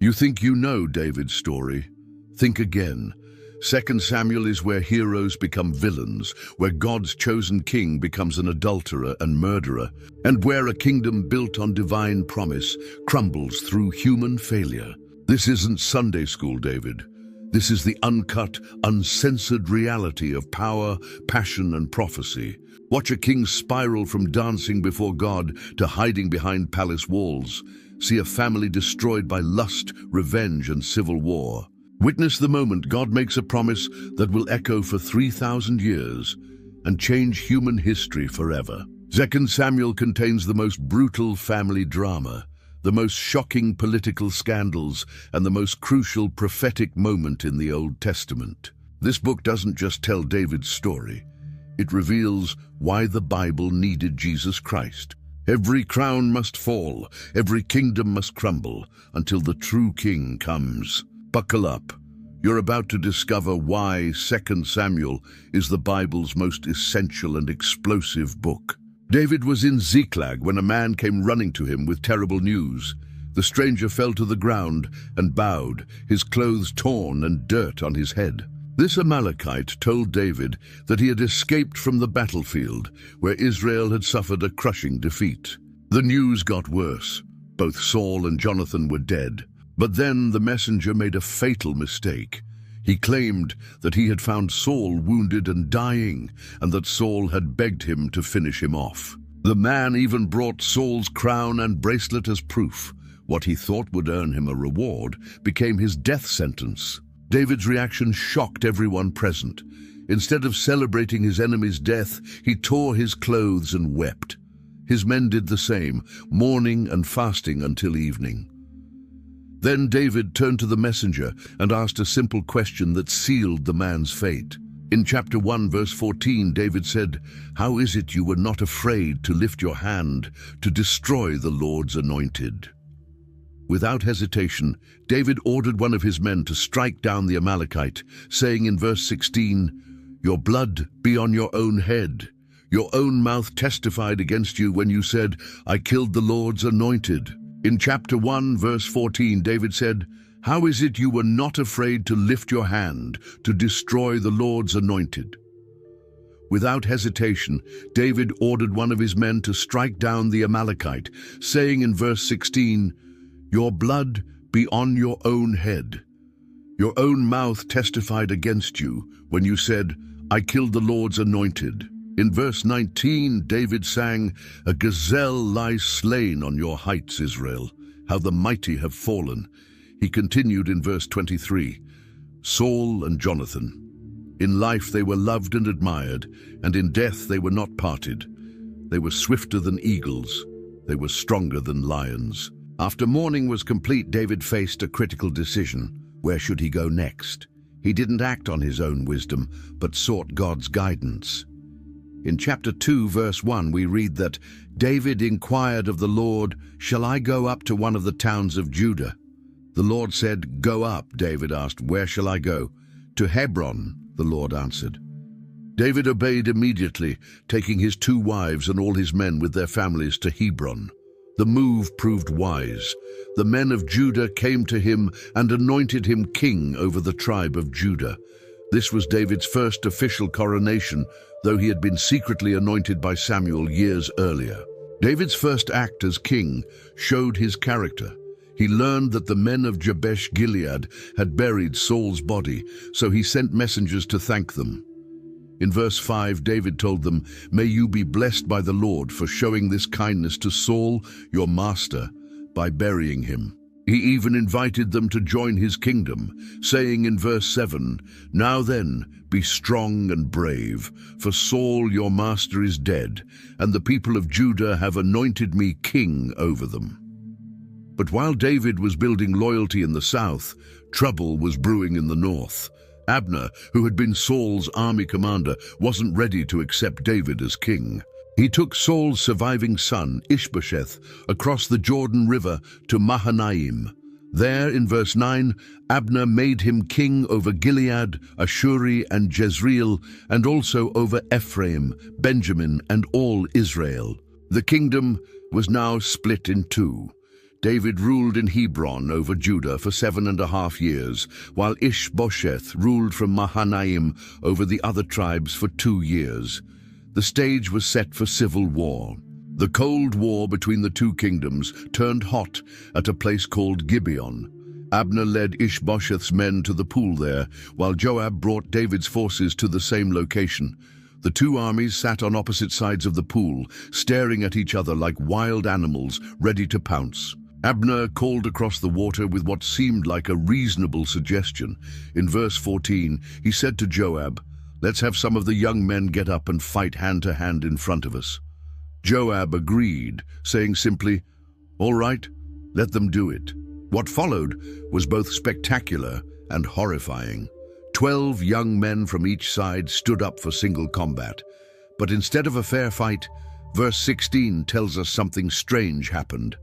You think you know David's story? Think again. 2 Samuel is where heroes become villains, where God's chosen king becomes an adulterer and murderer, and where a kingdom built on divine promise crumbles through human failure. This isn't Sunday school, David. This is the uncut, uncensored reality of power, passion, and prophecy. Watch a king spiral from dancing before God to hiding behind palace walls. See a family destroyed by lust, revenge, and civil war. Witness the moment God makes a promise that will echo for 3,000 years and change human history forever. 2 Samuel contains the most brutal family drama, the most shocking political scandals, and the most crucial prophetic moment in the Old Testament. This book doesn't just tell David's story. It reveals why the Bible needed Jesus Christ. Every crown must fall, every kingdom must crumble, until the true king comes. Buckle up. You're about to discover why 2 Samuel is the Bible's most essential and explosive book. David was in Ziklag when a man came running to him with terrible news. The stranger fell to the ground and bowed, his clothes torn and dirt on his head. This Amalekite told David that he had escaped from the battlefield, where Israel had suffered a crushing defeat. The news got worse. Both Saul and Jonathan were dead. But then the messenger made a fatal mistake. He claimed that he had found Saul wounded and dying, and that Saul had begged him to finish him off. The man even brought Saul's crown and bracelet as proof. What he thought would earn him a reward became his death sentence. David's reaction shocked everyone present. Instead of celebrating his enemy's death, he tore his clothes and wept. His men did the same, mourning and fasting until evening. Then David turned to the messenger and asked a simple question that sealed the man's fate. In chapter 1, verse 14, David said, "How is it you were not afraid to lift your hand to destroy the Lord's anointed?" Without hesitation, David ordered one of his men to strike down the Amalekite, saying in verse 16, "Your blood be on your own head. Your own mouth testified against you when you said, 'I killed the Lord's anointed.'" In chapter 1, verse 14, David said, "How is it you were not afraid to lift your hand to destroy the Lord's anointed?" Without hesitation, David ordered one of his men to strike down the Amalekite, saying in verse 16, "Your blood be on your own head. Your own mouth testified against you when you said, 'I killed the Lord's anointed.'" In verse 19, David sang, "A gazelle lies slain on your heights, Israel. How the mighty have fallen." He continued in verse 23, "Saul and Jonathan. In life they were loved and admired, and in death they were not parted. They were swifter than eagles. They were stronger than lions." After mourning was complete, David faced a critical decision. Where should he go next? He didn't act on his own wisdom, but sought God's guidance. In chapter 2, verse 1, we read that David inquired of the Lord, "Shall I go up to one of the towns of Judah?" The Lord said, "Go up." David asked, "Where shall I go?" "To Hebron," the Lord answered. David obeyed immediately, taking his 2 wives and all his men with their families to Hebron. The move proved wise. The men of Judah came to him and anointed him king over the tribe of Judah. This was David's first official coronation, though he had been secretly anointed by Samuel years earlier. David's first act as king showed his character. He learned that the men of Jabesh Gilead had buried Saul's body, so he sent messengers to thank them. In verse 5, David told them, "May you be blessed by the Lord for showing this kindness to Saul, your master, by burying him." He even invited them to join his kingdom, saying in verse 7, "Now then, be strong and brave, for Saul your master is dead, and the people of Judah have anointed me king over them." But while David was building loyalty in the south, trouble was brewing in the north. Abner, who had been Saul's army commander, wasn't ready to accept David as king. He took Saul's surviving son, Ishbosheth, across the Jordan River to Mahanaim. There, in verse 9, Abner made him king over Gilead, Ashuri, and Jezreel, and also over Ephraim, Benjamin, and all Israel. The kingdom was now split in 2. David ruled in Hebron over Judah for 7.5 years, while Ishbosheth ruled from Mahanaim over the other tribes for 2 years. The stage was set for civil war. The Cold War between the two kingdoms turned hot at a place called Gibeon. Abner led Ishbosheth's men to the pool there, while Joab brought David's forces to the same location. The two armies sat on opposite sides of the pool, staring at each other like wild animals ready to pounce. Abner called across the water with what seemed like a reasonable suggestion. In verse 14, he said to Joab, "Let's have some of the young men get up and fight hand to hand in front of us." Joab agreed, saying simply, "All right, let them do it." What followed was both spectacular and horrifying. 12 young men from each side stood up for single combat. But instead of a fair fight, verse 16 tells us something strange happened.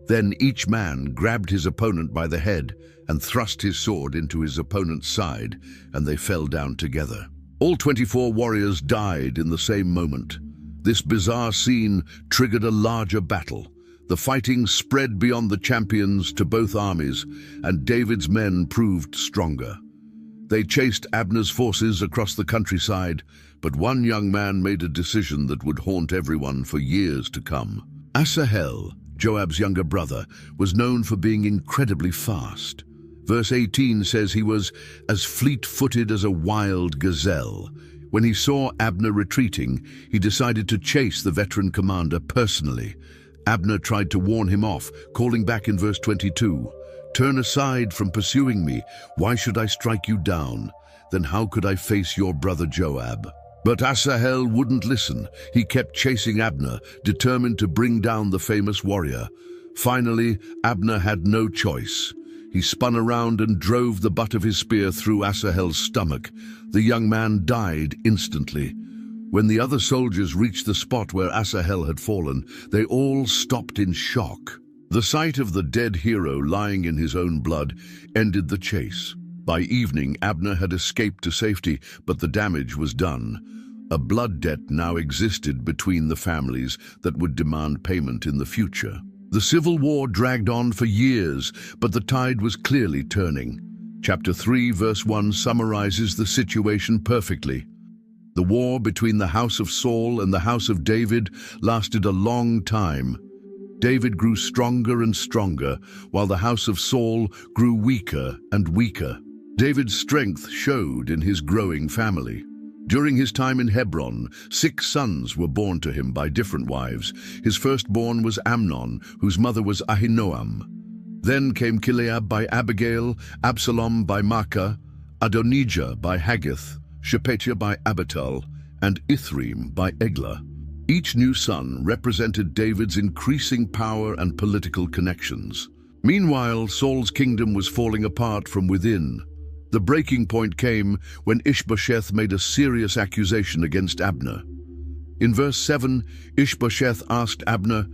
Then each man grabbed his opponent by the head and thrust his sword into his opponent's side, and they fell down together. All 24 warriors died in the same moment. This bizarre scene triggered a larger battle. The fighting spread beyond the champions to both armies, and David's men proved stronger. They chased Abner's forces across the countryside, but one young man made a decision that would haunt everyone for years to come. Asahel, Joab's younger brother, was known for being incredibly fast. Verse 18 says he was as fleet-footed as a wild gazelle. When he saw Abner retreating, he decided to chase the veteran commander personally. Abner tried to warn him off, calling back in verse 22, "Turn aside from pursuing me. Why should I strike you down? Then how could I face your brother Joab?" But Asahel wouldn't listen. He kept chasing Abner, determined to bring down the famous warrior. Finally, Abner had no choice. He spun around and drove the butt of his spear through Asahel's stomach. The young man died instantly. When the other soldiers reached the spot where Asahel had fallen, they all stopped in shock. The sight of the dead hero lying in his own blood ended the chase. By evening, Abner had escaped to safety, but the damage was done. A blood debt now existed between the families that would demand payment in the future. The civil war dragged on for years, but the tide was clearly turning. Chapter 3, verse 1 summarizes the situation perfectly. The war between the house of Saul and the house of David lasted a long time. David grew stronger and stronger, while the house of Saul grew weaker and weaker. David's strength showed in his growing family. During his time in Hebron, 6 sons were born to him by different wives. His firstborn was Amnon, whose mother was Ahinoam. Then came Chileab by Abigail, Absalom by Maacah, Adonijah by Haggith, Shephatiah by Abital, and Ithream by Eglah. Each new son represented David's increasing power and political connections. Meanwhile, Saul's kingdom was falling apart from within. The breaking point came when Ishbosheth made a serious accusation against Abner. In verse 7, Ishbosheth asked Abner,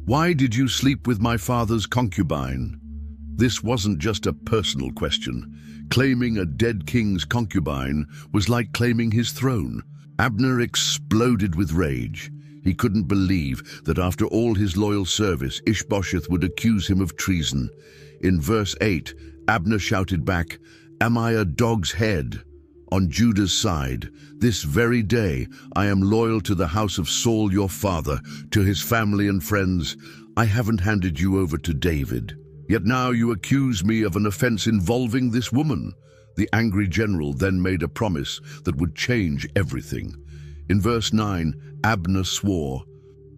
"Why did you sleep with my father's concubine?" This wasn't just a personal question. Claiming a dead king's concubine was like claiming his throne. Abner exploded with rage. He couldn't believe that after all his loyal service, Ishbosheth would accuse him of treason. In verse 8, Abner shouted back, "Am I a dog's head? On Judah's side, this very day I am loyal to the house of Saul your father, to his family and friends. I haven't handed you over to David. Yet now you accuse me of an offense involving this woman." The angry general then made a promise that would change everything. In verse 9, Abner swore,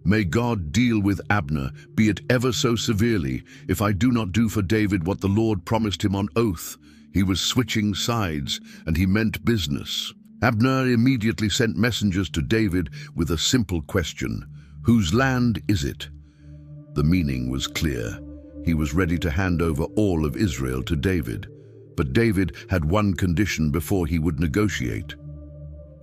"May God deal with Abner, be it ever so severely, if I do not do for David what the Lord promised him on oath." He was switching sides, and he meant business. Abner immediately sent messengers to David with a simple question: "Whose land is it?" The meaning was clear. He was ready to hand over all of Israel to David. But David had one condition before he would negotiate.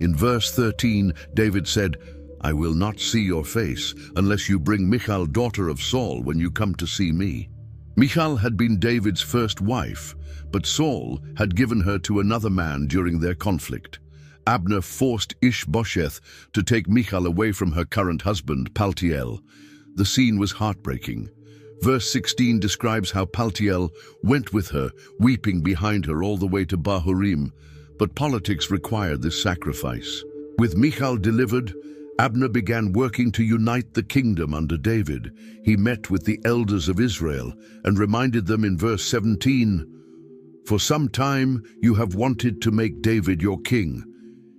In verse 13, David said, "I will not see your face unless you bring Michal, daughter of Saul, when you come to see me." Michal had been David's first wife, but Saul had given her to another man during their conflict. Abner forced Ishbosheth to take Michal away from her current husband, Paltiel. The scene was heartbreaking. Verse 16 describes how Paltiel went with her, weeping behind her all the way to Bahurim, but politics required this sacrifice. With Michal delivered, Abner began working to unite the kingdom under David. He met with the elders of Israel and reminded them in verse 17, "For some time you have wanted to make David your king."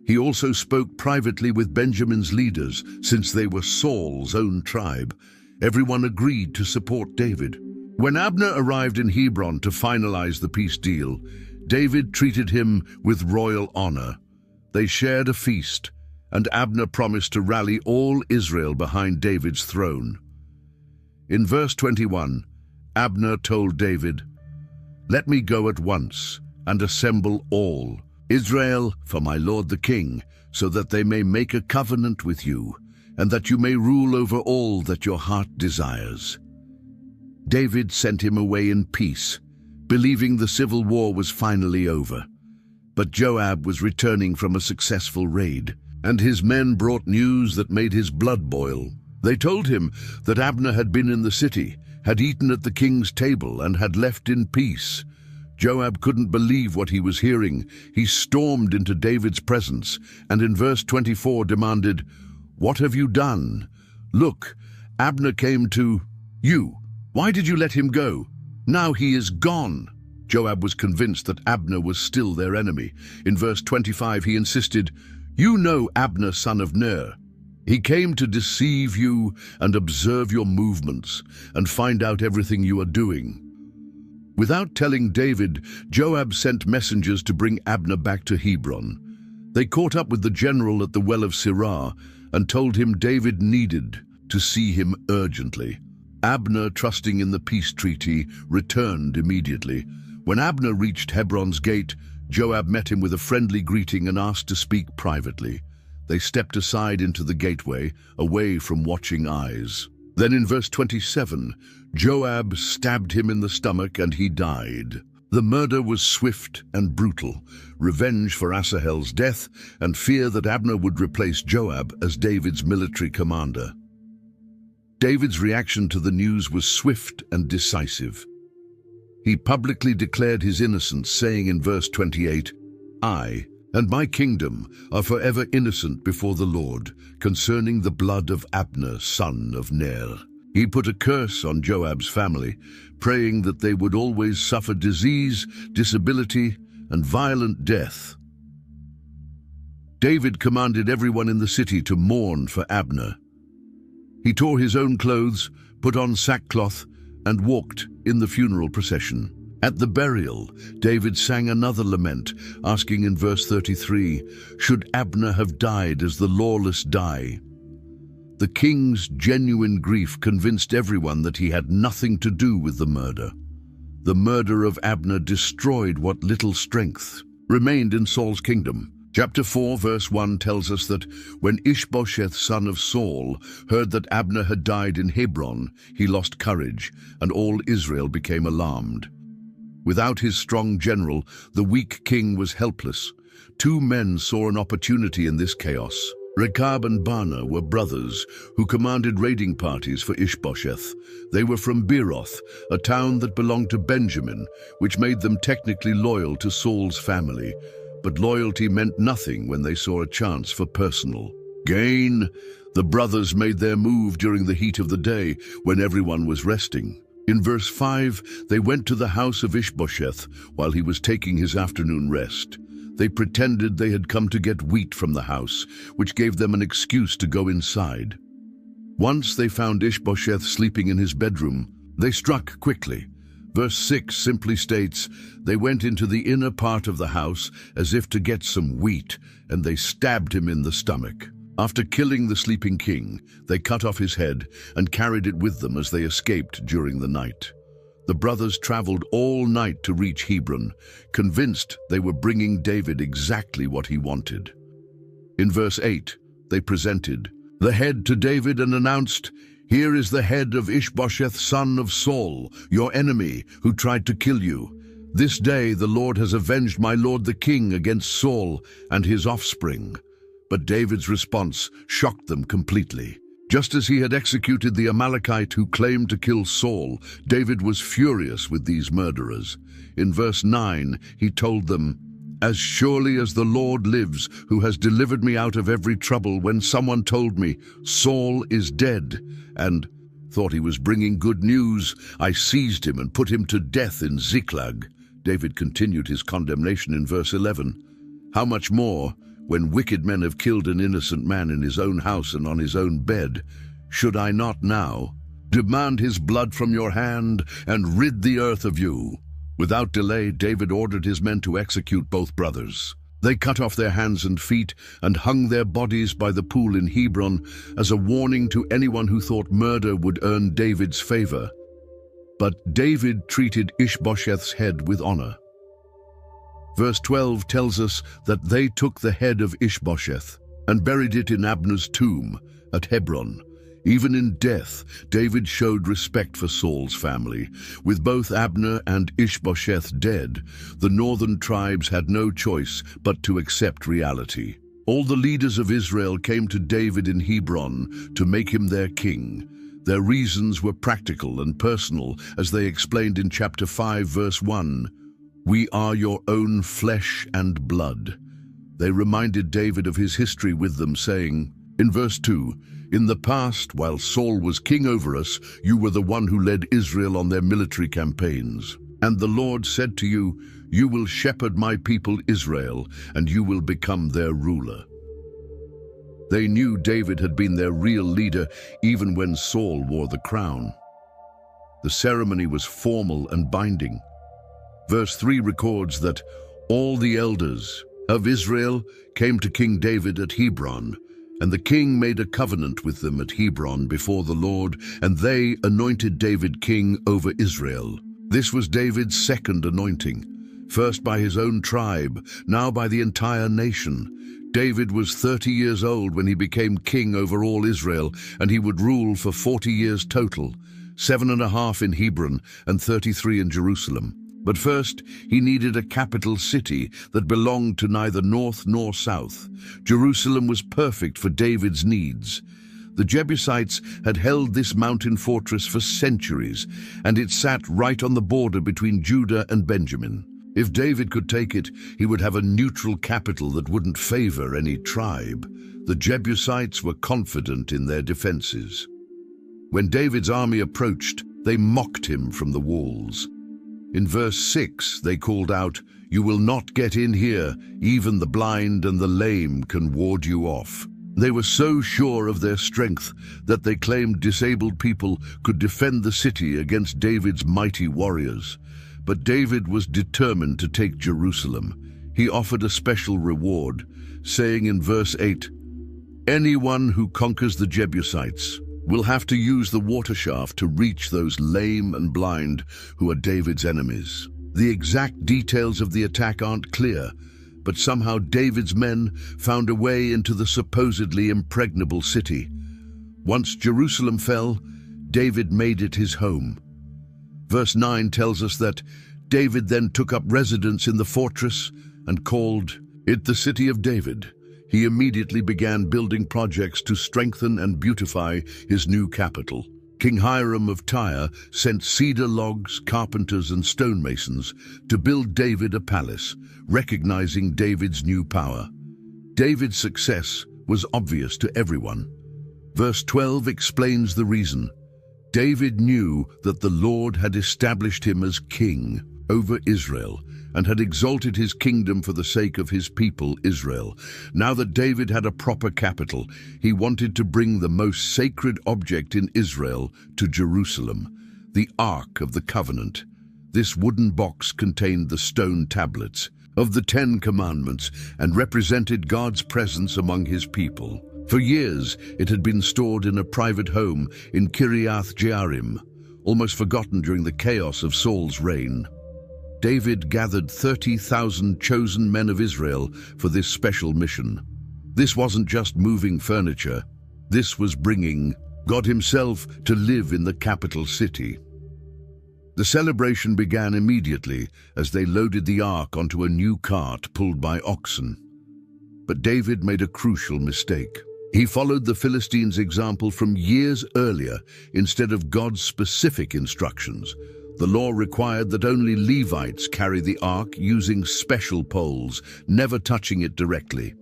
He also spoke privately with Benjamin's leaders, since they were Saul's own tribe. Everyone agreed to support David. When Abner arrived in Hebron to finalize the peace deal, David treated him with royal honor. They shared a feast, and Abner promised to rally all Israel behind David's throne. In verse 21, Abner told David, "Let me go at once and assemble all Israel for my lord the king, so that they may make a covenant with you, and that you may rule over all that your heart desires." David sent him away in peace, believing the civil war was finally over. But Joab was returning from a successful raid, and his men brought news that made his blood boil. They told him that Abner had been in the city, had eaten at the king's table, and had left in peace. Joab couldn't believe what he was hearing. He stormed into David's presence, and in verse 24 demanded, "What have you done? Look, Abner came to you. Why did you let him go? Now he is gone." Joab was convinced that Abner was still their enemy. In verse 25 he insisted, "You know Abner, son of Ner. He came to deceive you and observe your movements and find out everything you are doing." Without telling David, Joab sent messengers to bring Abner back to Hebron. They caught up with the general at the well of Sirah and told him David needed to see him urgently. Abner, trusting in the peace treaty, returned immediately. When Abner reached Hebron's gate, Joab met him with a friendly greeting and asked to speak privately. They stepped aside into the gateway, away from watching eyes. Then in verse 27, Joab stabbed him in the stomach and he died. The murder was swift and brutal, revenge for Asahel's death and fear that Abner would replace Joab as David's military commander. David's reaction to the news was swift and decisive. He publicly declared his innocence, saying in verse 28, "I and my kingdom are forever innocent before the Lord concerning the blood of Abner, son of Ner." He put a curse on Joab's family, praying that they would always suffer disease, disability, and violent death. David commanded everyone in the city to mourn for Abner. He tore his own clothes, put on sackcloth, and walked in the funeral procession. At the burial, David sang another lament, asking in verse 33, "Should Abner have died as the lawless die?" The king's genuine grief convinced everyone that he had nothing to do with the murder. The murder of Abner destroyed what little strength remained in Saul's kingdom. Chapter 4, verse 1 tells us that when Ishbosheth, son of Saul, heard that Abner had died in Hebron, he lost courage, and all Israel became alarmed. Without his strong general, the weak king was helpless. Two men saw an opportunity in this chaos. Rechab and Baanah were brothers who commanded raiding parties for Ishbosheth. They were from Beeroth, a town that belonged to Benjamin, which made them technically loyal to Saul's family. But loyalty meant nothing when they saw a chance for personal gain. The brothers made their move during the heat of the day when everyone was resting. In verse 5, they went to the house of Ishbosheth while he was taking his afternoon rest. They pretended they had come to get wheat from the house, which gave them an excuse to go inside. Once they found Ishbosheth sleeping in his bedroom, they struck quickly. Verse 6 simply states, "They went into the inner part of the house as if to get some wheat, and they stabbed him in the stomach." After killing the sleeping king, they cut off his head and carried it with them as they escaped during the night. The brothers traveled all night to reach Hebron, convinced they were bringing David exactly what he wanted. In verse 8, they presented the head to David and announced, "Here is the head of Ishbosheth, son of Saul, your enemy, who tried to kill you. This day the Lord has avenged my lord the king against Saul and his offspring." But David's response shocked them completely. Just as he had executed the Amalekite who claimed to kill Saul, David was furious with these murderers. In verse 9, he told them, "As surely as the Lord lives, who has delivered me out of every trouble, when someone told me, 'Saul is dead,' and thought he was bringing good news, I seized him and put him to death in Ziklag." David continued his condemnation in verse 11. "How much more, when wicked men have killed an innocent man in his own house and on his own bed, should I not now demand his blood from your hand and rid the earth of you?" Without delay, David ordered his men to execute both brothers. They cut off their hands and feet and hung their bodies by the pool in Hebron as a warning to anyone who thought murder would earn David's favor. But David treated Ishbosheth's head with honor. Verse 12 tells us that they took the head of Ishbosheth and buried it in Abner's tomb at Hebron. Even in death, David showed respect for Saul's family. With both Abner and Ishbosheth dead, the northern tribes had no choice but to accept reality. All the leaders of Israel came to David in Hebron to make him their king. Their reasons were practical and personal, as they explained in chapter 5, verse 1. "We are your own flesh and blood." They reminded David of his history with them, saying, in verse 2, "In the past, while Saul was king over us, you were the one who led Israel on their military campaigns. And the Lord said to you, 'You will shepherd my people Israel, and you will become their ruler.'" They knew David had been their real leader even when Saul wore the crown. The ceremony was formal and binding. Verse 3 records that all the elders of Israel came to King David at Hebron, and the king made a covenant with them at Hebron before the Lord, and they anointed David king over Israel. This was David's second anointing, first by his own tribe, now by the entire nation. David was 30 years old when he became king over all Israel, and he would rule for 40 years total, 7.5 in Hebron and 33 in Jerusalem. But first, he needed a capital city that belonged to neither north nor south. Jerusalem was perfect for David's needs. The Jebusites had held this mountain fortress for centuries, and it sat right on the border between Judah and Benjamin. If David could take it, he would have a neutral capital that wouldn't favor any tribe. The Jebusites were confident in their defenses. When David's army approached, they mocked him from the walls. In verse 6, they called out, "You will not get in here. Even the blind and the lame can ward you off." They were so sure of their strength that they claimed disabled people could defend the city against David's mighty warriors. But David was determined to take Jerusalem. He offered a special reward, saying in verse 8, "Anyone who conquers the Jebusites will have to use the water shaft to reach those lame and blind who are David's enemies." The exact details of the attack aren't clear, but somehow David's men found a way into the supposedly impregnable city. Once Jerusalem fell, David made it his home. Verse 9 tells us that David then took up residence in the fortress and called it the City of David. He immediately began building projects to strengthen and beautify his new capital. King Hiram of Tyre sent cedar logs, carpenters, and stonemasons to build David a palace, recognizing David's new power. David's success was obvious to everyone. Verse 12 explains the reason. David knew that the Lord had established him as king over Israel and had exalted his kingdom for the sake of his people Israel. Now that David had a proper capital, he wanted to bring the most sacred object in Israel to Jerusalem, the Ark of the Covenant. This wooden box contained the stone tablets of the 10 Commandments and represented God's presence among his people. For years, it had been stored in a private home in Kiriath Jearim, almost forgotten during the chaos of Saul's reign. David gathered 30,000 chosen men of Israel for this special mission. This wasn't just moving furniture. This was bringing God himself to live in the capital city. The celebration began immediately as they loaded the ark onto a new cart pulled by oxen. But David made a crucial mistake. He followed the Philistines' example from years earlier instead of God's specific instructions. The law required that only Levites carry the ark using special poles, never touching it directly.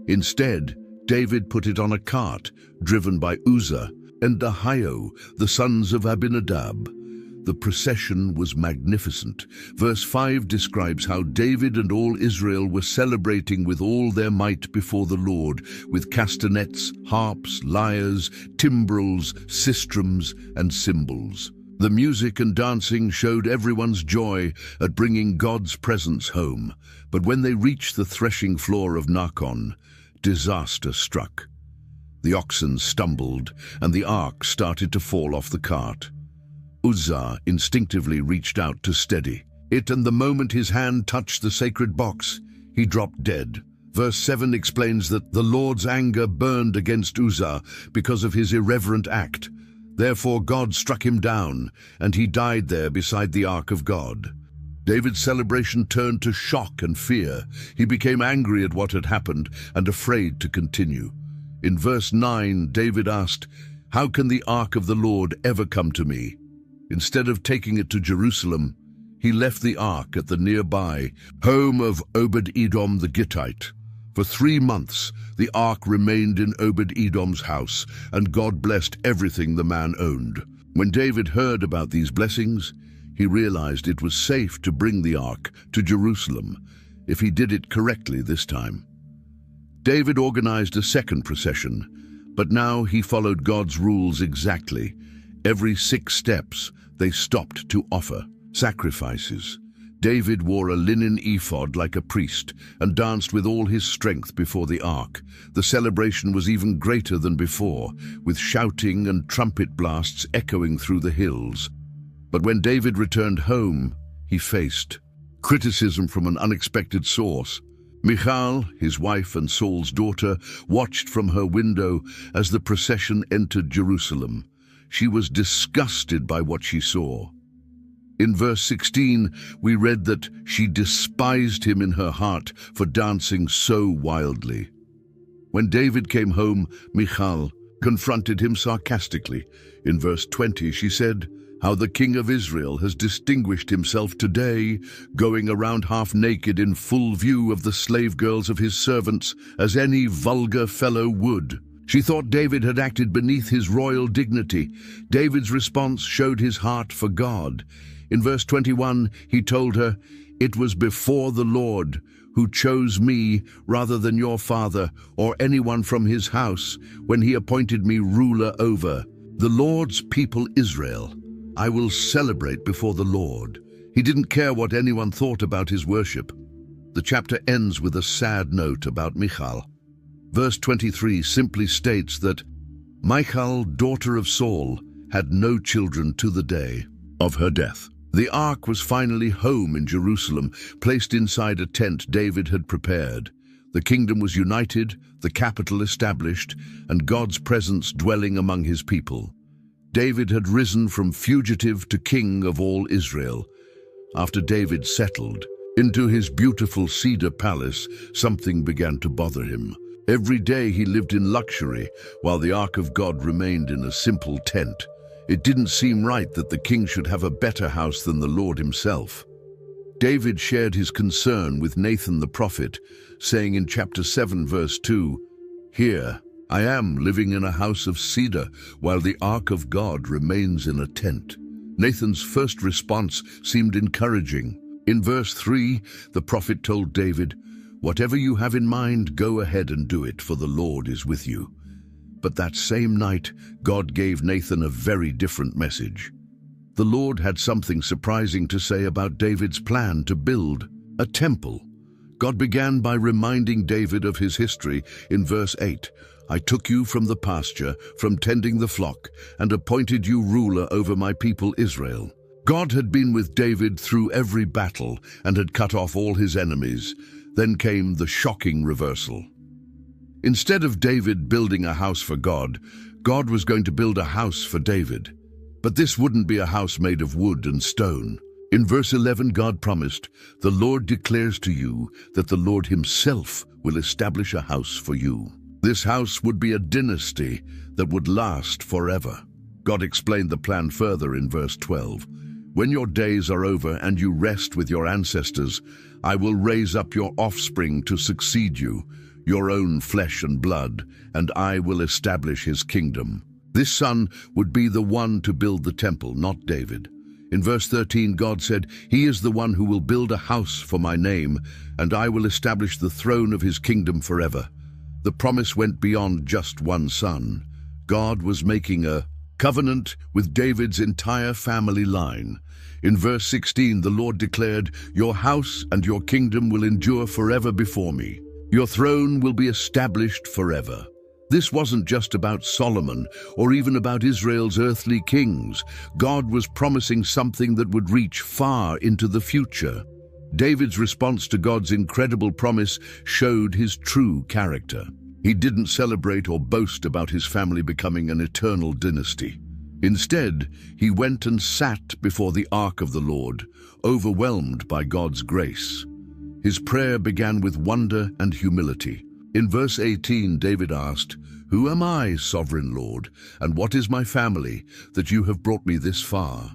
Instead, David put it on a cart driven by Uzzah and Ahio, the sons of Abinadab. The procession was magnificent. Verse 5 describes how David and all Israel were celebrating with all their might before the Lord, with castanets, harps, lyres, timbrels, sistrums, and cymbals. The music and dancing showed everyone's joy at bringing God's presence home. But when they reached the threshing floor of Nacon, disaster struck. The oxen stumbled, and the ark started to fall off the cart. Uzzah instinctively reached out to steady it, and the moment his hand touched the sacred box, he dropped dead. Verse 7 explains that the Lord's anger burned against Uzzah because of his irreverent act. Therefore God struck him down, and he died there beside the ark of God. David's celebration turned to shock and fear. He became angry at what had happened and afraid to continue. In verse 9, David asked, "How can the ark of the Lord ever come to me?" Instead of taking it to Jerusalem, he left the ark at the nearby home of Obed-Edom the Gittite. For 3 months, the ark remained in Obed-Edom's house, and God blessed everything the man owned. When David heard about these blessings, he realized it was safe to bring the ark to Jerusalem if he did it correctly this time. David organized a second procession, but now he followed God's rules exactly. Every 6 steps, they stopped to offer sacrifices. David wore a linen ephod like a priest and danced with all his strength before the ark. The celebration was even greater than before, with shouting and trumpet blasts echoing through the hills. But when David returned home, he faced criticism from an unexpected source. Michal, his wife and Saul's daughter, watched from her window as the procession entered Jerusalem. She was disgusted by what she saw. In verse 16, we read that she despised him in her heart for dancing so wildly. When David came home, Michal confronted him sarcastically. In verse 20, she said, "How the king of Israel has distinguished himself today, going around half naked in full view of the slave girls of his servants, as any vulgar fellow would." She thought David had acted beneath his royal dignity. David's response showed his heart for God. In verse 21, he told her, "It was before the Lord who chose me rather than your father or anyone from his house when he appointed me ruler over the Lord's people Israel. I will celebrate before the Lord." He didn't care what anyone thought about his worship. The chapter ends with a sad note about Michal. Verse 23 simply states that Michal, daughter of Saul, had no children to the day of her death. The ark was finally home in Jerusalem, placed inside a tent David had prepared. The kingdom was united, the capital established, and God's presence dwelling among his people. David had risen from fugitive to king of all Israel. After David settled into his beautiful cedar palace, something began to bother him. Every day he lived in luxury, while the ark of God remained in a simple tent. It didn't seem right that the king should have a better house than the Lord himself. David shared his concern with Nathan the prophet, saying in chapter 7, verse 2, "Here, I am living in a house of cedar, while the ark of God remains in a tent." Nathan's first response seemed encouraging. In verse 3, the prophet told David, "Whatever you have in mind, go ahead and do it, for the Lord is with you." But that same night, God gave Nathan a very different message. The Lord had something surprising to say about David's plan to build a temple. God began by reminding David of his history in verse 8. "I took you from the pasture, from tending the flock, and appointed you ruler over my people Israel." God had been with David through every battle and had cut off all his enemies. Then came the shocking reversal. Instead of David building a house for God, God was going to build a house for David. But this wouldn't be a house made of wood and stone. In verse 11, God promised, "The Lord declares to you that the Lord himself will establish a house for you." This house would be a dynasty that would last forever. God explained the plan further in verse 12. When your days are over and you rest with your ancestors, I will raise up your offspring to succeed you, your own flesh and blood, and I will establish his kingdom. This son would be the one to build the temple, not David. In verse 13, God said, "He is the one who will build a house for my name, and I will establish the throne of his kingdom forever." The promise went beyond just one son. God was making a covenant with David's entire family line. In verse 16, the Lord declared, "Your house and your kingdom will endure forever before me. Your throne will be established forever." This wasn't just about Solomon or even about Israel's earthly kings. God was promising something that would reach far into the future. David's response to God's incredible promise showed his true character. He didn't celebrate or boast about his family becoming an eternal dynasty. Instead, he went and sat before the ark of the Lord, overwhelmed by God's grace. His prayer began with wonder and humility. In verse 18, David asked, "Who am I, sovereign Lord, and what is my family, that you have brought me this far?"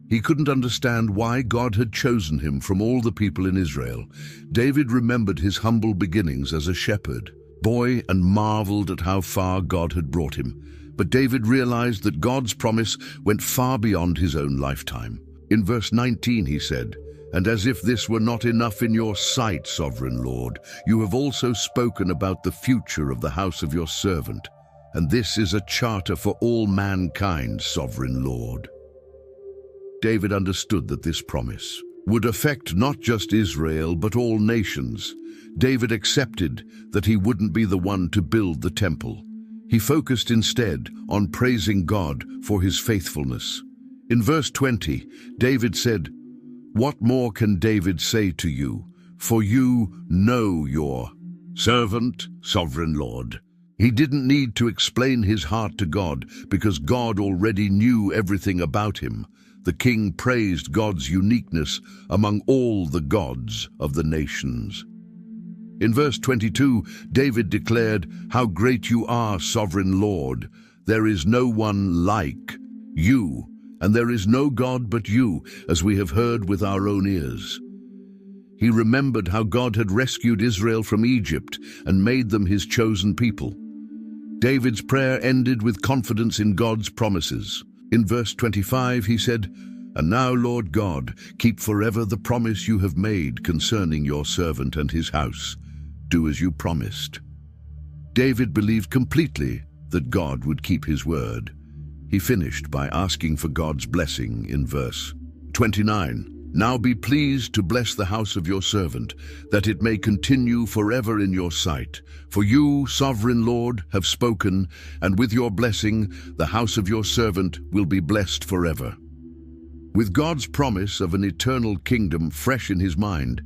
He couldn't understand why God had chosen him from all the people in Israel. David remembered his humble beginnings as a shepherd boy and marveled at how far God had brought him. But David realized that God's promise went far beyond his own lifetime. In verse 19 he said, "And as if this were not enough in your sight, sovereign Lord, you have also spoken about the future of the house of your servant. And this is a charter for all mankind, sovereign Lord." David understood that this promise would affect not just Israel, but all nations. David accepted that he wouldn't be the one to build the temple. He focused instead on praising God for his faithfulness. In verse 20, David said, "What more can David say to you? For you know your servant, sovereign Lord." He didn't need to explain his heart to God because God already knew everything about him. The king praised God's uniqueness among all the gods of the nations. In verse 22, David declared, "How great you are, sovereign Lord! There is no one like you, and there is no God but you, as we have heard with our own ears." He remembered how God had rescued Israel from Egypt and made them his chosen people. David's prayer ended with confidence in God's promises. In verse 25 he said, "And now, Lord God, keep forever the promise you have made concerning your servant and his house. Do as you promised." David believed completely that God would keep his word. He finished by asking for God's blessing in verse 29. "Now be pleased to bless the house of your servant, that it may continue forever in your sight. For you, sovereign Lord, have spoken, and with your blessing the house of your servant will be blessed forever." With God's promise of an eternal kingdom fresh in his mind,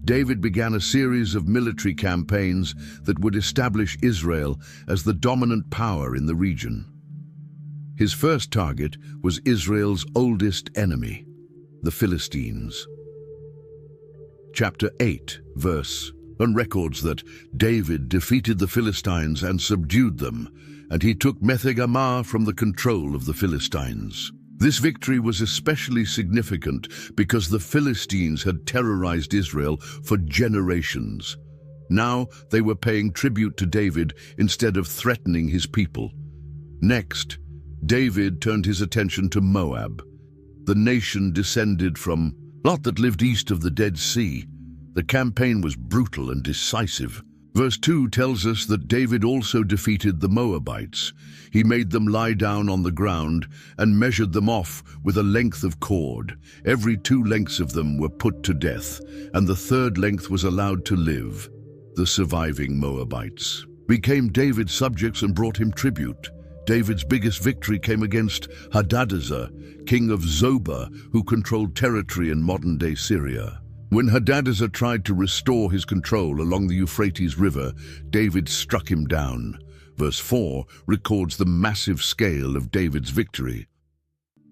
David began a series of military campaigns that would establish Israel as the dominant power in the region. His first target was Israel's oldest enemy, the Philistines. Chapter 8, verse 1 records that David defeated the Philistines and subdued them, and he took Mhenga from the control of the Philistines. This victory was especially significant because the Philistines had terrorized Israel for generations. Now they were paying tribute to David instead of threatening his people. Next, David turned his attention to Moab. The nation descended from Lot that lived east of the Dead Sea. The campaign was brutal and decisive. Verse 2 tells us that David also defeated the Moabites. He made them lie down on the ground and measured them off with a length of cord. Every 2 lengths of them were put to death, and the 3rd length was allowed to live. The surviving Moabites became David's subjects and brought him tribute. David's biggest victory came against Hadadezer, king of Zobah, who controlled territory in modern-day Syria. When Hadadezer tried to restore his control along the Euphrates River, David struck him down. Verse 4 records the massive scale of David's victory.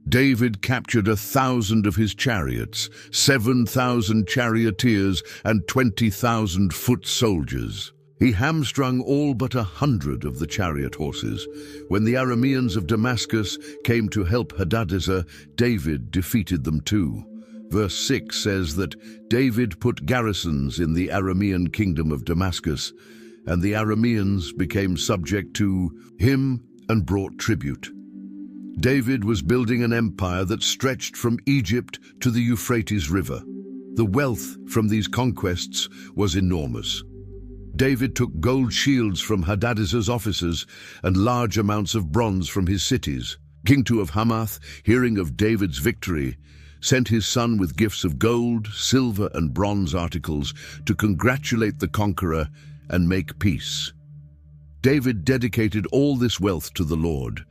David captured 1,000 of his chariots, 7,000 charioteers, and 20,000 foot soldiers. He hamstrung all but 100 of the chariot horses. When the Arameans of Damascus came to help Hadadezer, David defeated them too. Verse 6 says that David put garrisons in the Aramean kingdom of Damascus, and the Arameans became subject to him and brought tribute. David was building an empire that stretched from Egypt to the Euphrates River. The wealth from these conquests was enormous. David took gold shields from Hadadezer's officers and large amounts of bronze from his cities. King Tu of Hamath, hearing of David's victory, sent his son with gifts of gold, silver, and bronze articles to congratulate the conqueror and make peace. David dedicated all this wealth to the Lord.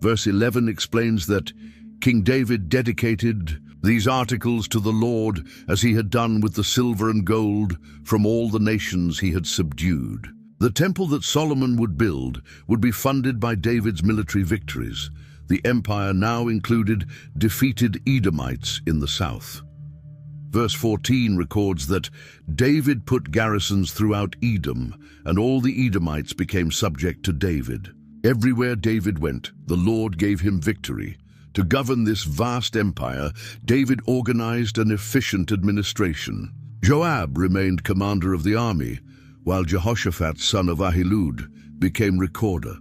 Verse 11 explains that King David dedicated these articles to the Lord as he had done with the silver and gold from all the nations he had subdued. The temple that Solomon would build would be funded by David's military victories. The empire now included defeated Edomites in the south. Verse 14 records that David put garrisons throughout Edom, and all the Edomites became subject to David. Everywhere David went, the Lord gave him victory. To govern this vast empire, David organized an efficient administration. Joab remained commander of the army, while Jehoshaphat, son of Ahilud, became recorder.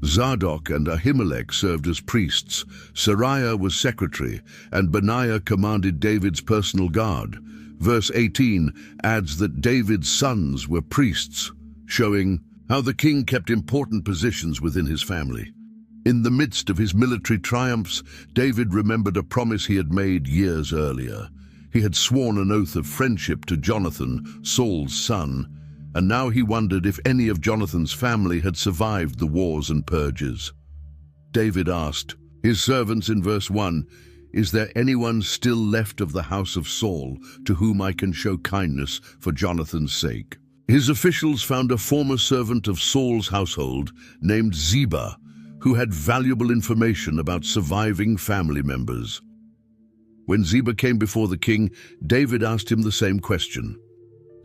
Zadok and Ahimelech served as priests, Sariah was secretary, and Benaiah commanded David's personal guard. Verse 18 adds that David's sons were priests, showing how the king kept important positions within his family. In the midst of his military triumphs, David remembered a promise he had made years earlier. He had sworn an oath of friendship to Jonathan, Saul's son, and now he wondered if any of Jonathan's family had survived the wars and purges. David asked his servants in verse 1, "Is there anyone still left of the house of Saul to whom I can show kindness for Jonathan's sake?" His officials found a former servant of Saul's household named Ziba, who had valuable information about surviving family members. When Ziba came before the king, David asked him the same question.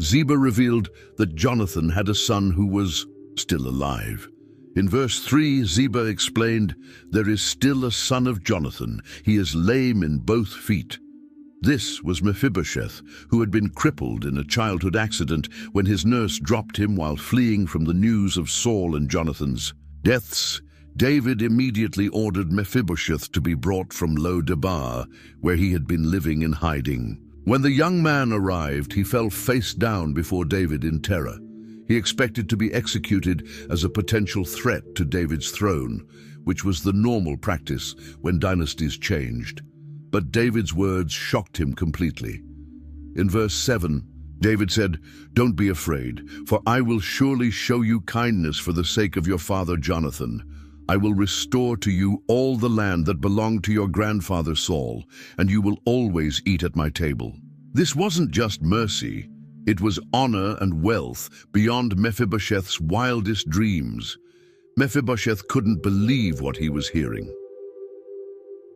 Ziba revealed that Jonathan had a son who was still alive. In verse 3, Ziba explained, "There is still a son of Jonathan. He is lame in both feet." This was Mephibosheth, who had been crippled in a childhood accident when his nurse dropped him while fleeing from the news of Saul and Jonathan's deaths. David immediately ordered Mephibosheth to be brought from Lo-debar, where he had been living in hiding. When the young man arrived, he fell face down before David in terror. He expected to be executed as a potential threat to David's throne, which was the normal practice when dynasties changed. But David's words shocked him completely. In verse 7, David said, "Don't be afraid, for I will surely show you kindness for the sake of your father Jonathan. I will restore to you all the land that belonged to your grandfather Saul, and you will always eat at my table." This wasn't just mercy, it was honor and wealth beyond Mephibosheth's wildest dreams. Mephibosheth couldn't believe what he was hearing.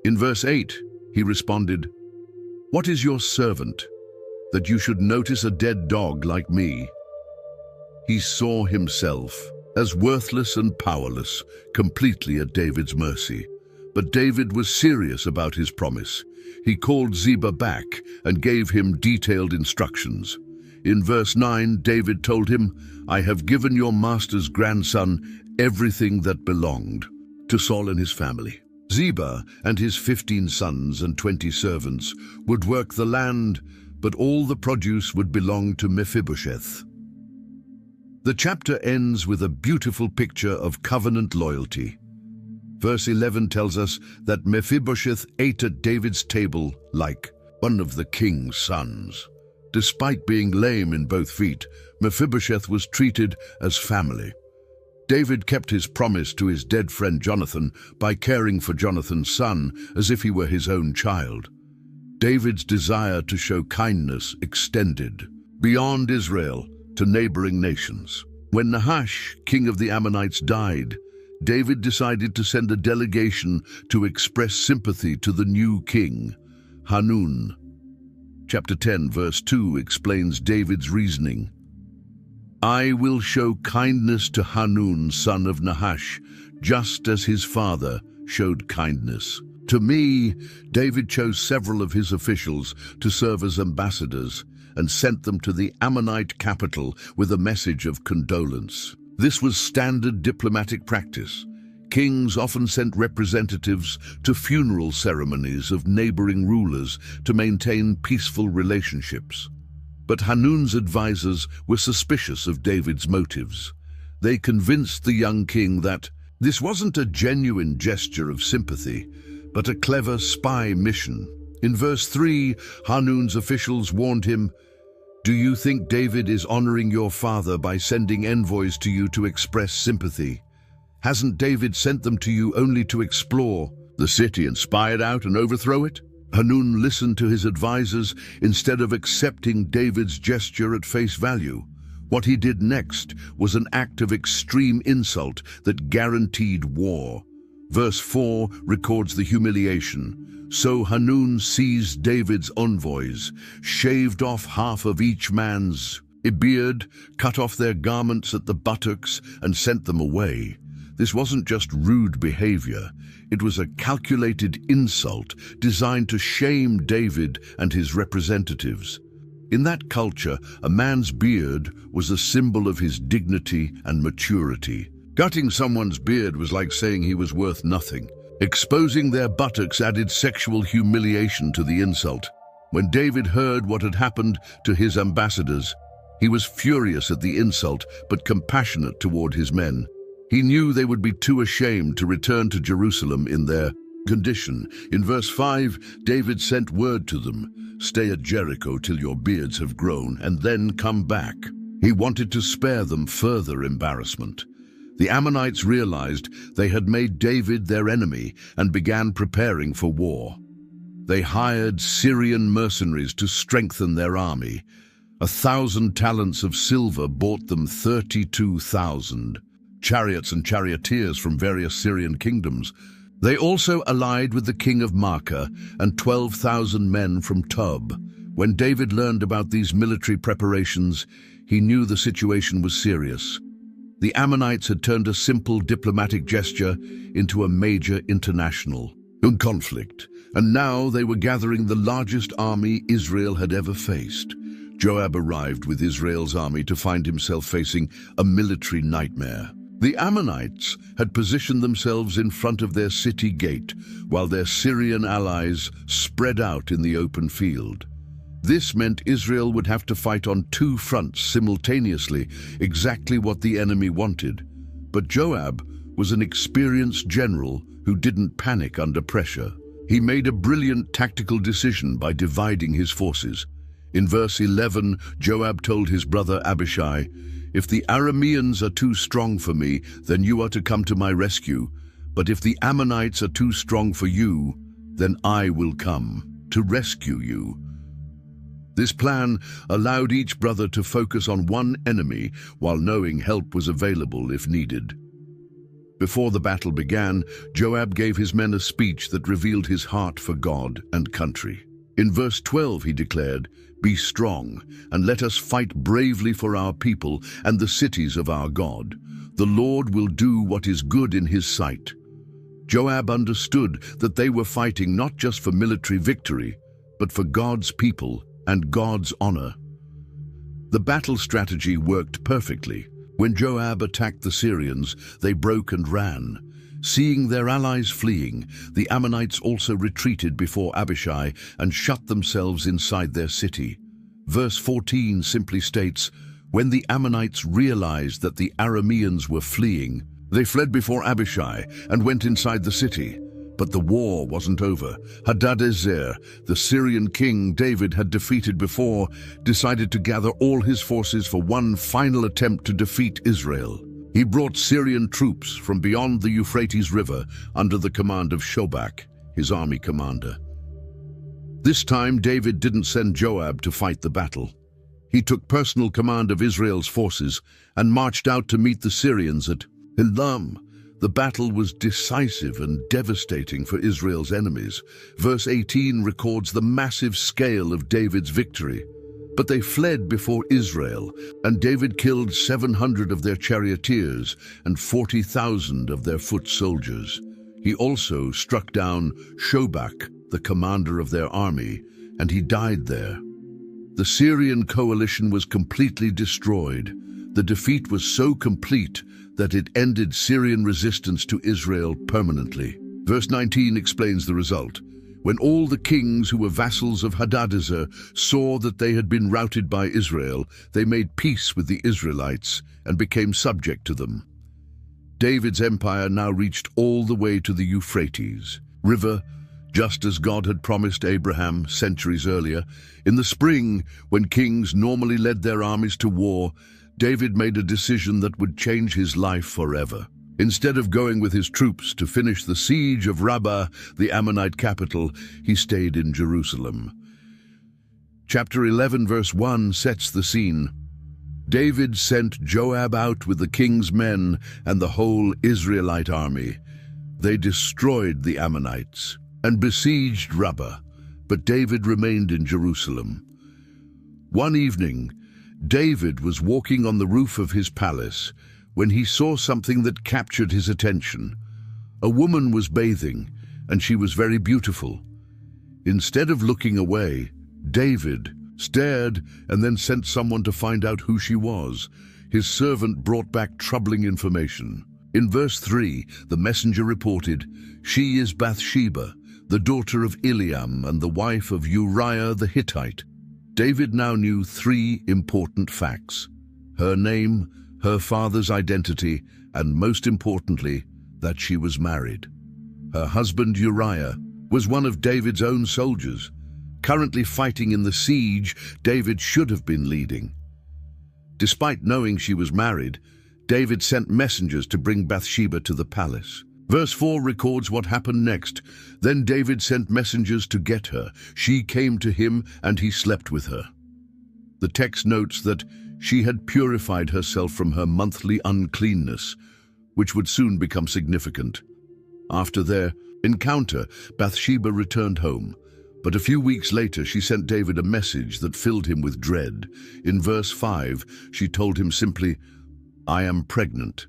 In verse 8, he responded, "What is your servant, that you should notice a dead dog like me?" He saw himself as worthless and powerless, completely at David's mercy. But David was serious about his promise. He called Ziba back and gave him detailed instructions. In verse 9, David told him, "I have given your master's grandson everything that belonged to Saul and his family. Ziba and his 15 sons and 20 servants would work the land, but all the produce would belong to Mephibosheth." The chapter ends with a beautiful picture of covenant loyalty. Verse 11 tells us that Mephibosheth ate at David's table like one of the king's sons. Despite being lame in both feet, Mephibosheth was treated as family. David kept his promise to his dead friend Jonathan by caring for Jonathan's son as if he were his own child. David's desire to show kindness extended beyond Israel to neighboring nations. When Nahash, king of the Ammonites, died, David decided to send a delegation to express sympathy to the new king, Hanun. Chapter 10, verse 2 explains David's reasoning. I will show kindness to Hanun, son of Nahash, just as his father showed kindness to me." David chose several of his officials to serve as ambassadors and sent them to the Ammonite capital with a message of condolence. This was standard diplomatic practice. Kings often sent representatives to funeral ceremonies of neighboring rulers to maintain peaceful relationships. But Hanun's advisors were suspicious of David's motives. They convinced the young king that this wasn't a genuine gesture of sympathy, but a clever spy mission. In verse 3, Hanun's officials warned him, "Do you think David is honoring your father by sending envoys to you to express sympathy? Hasn't David sent them to you only to explore the city and spy it out and overthrow it?" Hanun listened to his advisors instead of accepting David's gesture at face value. What he did next was an act of extreme insult that guaranteed war. Verse 4 records the humiliation. "So Hanun seized David's envoys, shaved off half of each man's beard, cut off their garments at the buttocks, and sent them away." This wasn't just rude behavior. It was a calculated insult designed to shame David and his representatives. In that culture, a man's beard was a symbol of his dignity and maturity. Cutting someone's beard was like saying he was worth nothing. Exposing their buttocks added sexual humiliation to the insult. When David heard what had happened to his ambassadors, he was furious at the insult but compassionate toward his men. He knew they would be too ashamed to return to Jerusalem in their condition. In verse 5, David sent word to them, "Stay at Jericho till your beards have grown, and then come back." He wanted to spare them further embarrassment. The Ammonites realized they had made David their enemy and began preparing for war. They hired Syrian mercenaries to strengthen their army. 1,000 talents of silver bought them 32,000 chariots and charioteers from various Syrian kingdoms. They also allied with the king of Maacah and 12,000 men from Tob. When David learned about these military preparations, he knew the situation was serious. The Ammonites had turned a simple diplomatic gesture into a major international conflict, and now they were gathering the largest army Israel had ever faced. Joab arrived with Israel's army to find himself facing a military nightmare. The Ammonites had positioned themselves in front of their city gate, while their Syrian allies spread out in the open field. This meant Israel would have to fight on two fronts simultaneously, exactly what the enemy wanted. But Joab was an experienced general who didn't panic under pressure. He made a brilliant tactical decision by dividing his forces. In verse 11, Joab told his brother Abishai, "If the Arameans are too strong for me, then you are to come to my rescue. But if the Ammonites are too strong for you, then I will come to rescue you." This plan allowed each brother to focus on one enemy while knowing help was available if needed. Before the battle began, Joab gave his men a speech that revealed his heart for God and country. In verse 12 he declared, "Be strong, and let us fight bravely for our people and the cities of our God. The Lord will do what is good in his sight." Joab understood that they were fighting not just for military victory, but for God's people and God's honor. The battle strategy worked perfectly. When Joab attacked the Syrians, they broke and ran. Seeing their allies fleeing, the Ammonites also retreated before Abishai and shut themselves inside their city. Verse 14 simply states, "When the Ammonites realized that the Arameans were fleeing, they fled before Abishai and went inside the city." But the war wasn't over. Hadadezer, the Syrian king David had defeated before, decided to gather all his forces for one final attempt to defeat Israel. He brought Syrian troops from beyond the Euphrates River under the command of Shobach, his army commander. This time, David didn't send Joab to fight the battle. He took personal command of Israel's forces and marched out to meet the Syrians at Elam. The battle was decisive and devastating for Israel's enemies. Verse 18 records the massive scale of David's victory. But they fled before Israel, and David killed 700 of their charioteers and 40,000 of their foot soldiers. He also struck down Shobach, the commander of their army, and he died there. The Syrian coalition was completely destroyed. The defeat was so complete that it ended Syrian resistance to Israel permanently. Verse 19 explains the result. When all the kings who were vassals of Hadadezer saw that they had been routed by Israel, they made peace with the Israelites and became subject to them. David's empire now reached all the way to the Euphrates River, just as God had promised Abraham centuries earlier. In the spring, when kings normally led their armies to war, David made a decision that would change his life forever. Instead of going with his troops to finish the siege of Rabbah, the Ammonite capital, he stayed in Jerusalem. Chapter 11, verse 1 sets the scene. David sent Joab out with the king's men and the whole Israelite army. They destroyed the Ammonites and besieged Rabbah, but David remained in Jerusalem. One evening, David was walking on the roof of his palace when he saw something that captured his attention. A woman was bathing, and she was very beautiful. Instead of looking away, David stared and then sent someone to find out who she was. His servant brought back troubling information. In verse 3, the messenger reported, "She is Bathsheba, the daughter of Eliam and the wife of Uriah the Hittite." David now knew 3 important facts: her name, her father's identity, and most importantly, that she was married. Her husband Uriah was one of David's own soldiers, currently fighting in the siege David should have been leading. Despite knowing she was married, David sent messengers to bring Bathsheba to the palace. Verse 4 records what happened next. Then David sent messengers to get her. She came to him, and he slept with her. The text notes that she had purified herself from her monthly uncleanness, which would soon become significant. After their encounter, Bathsheba returned home, but a few weeks later she sent David a message that filled him with dread. In verse 5, she told him simply, "I am pregnant."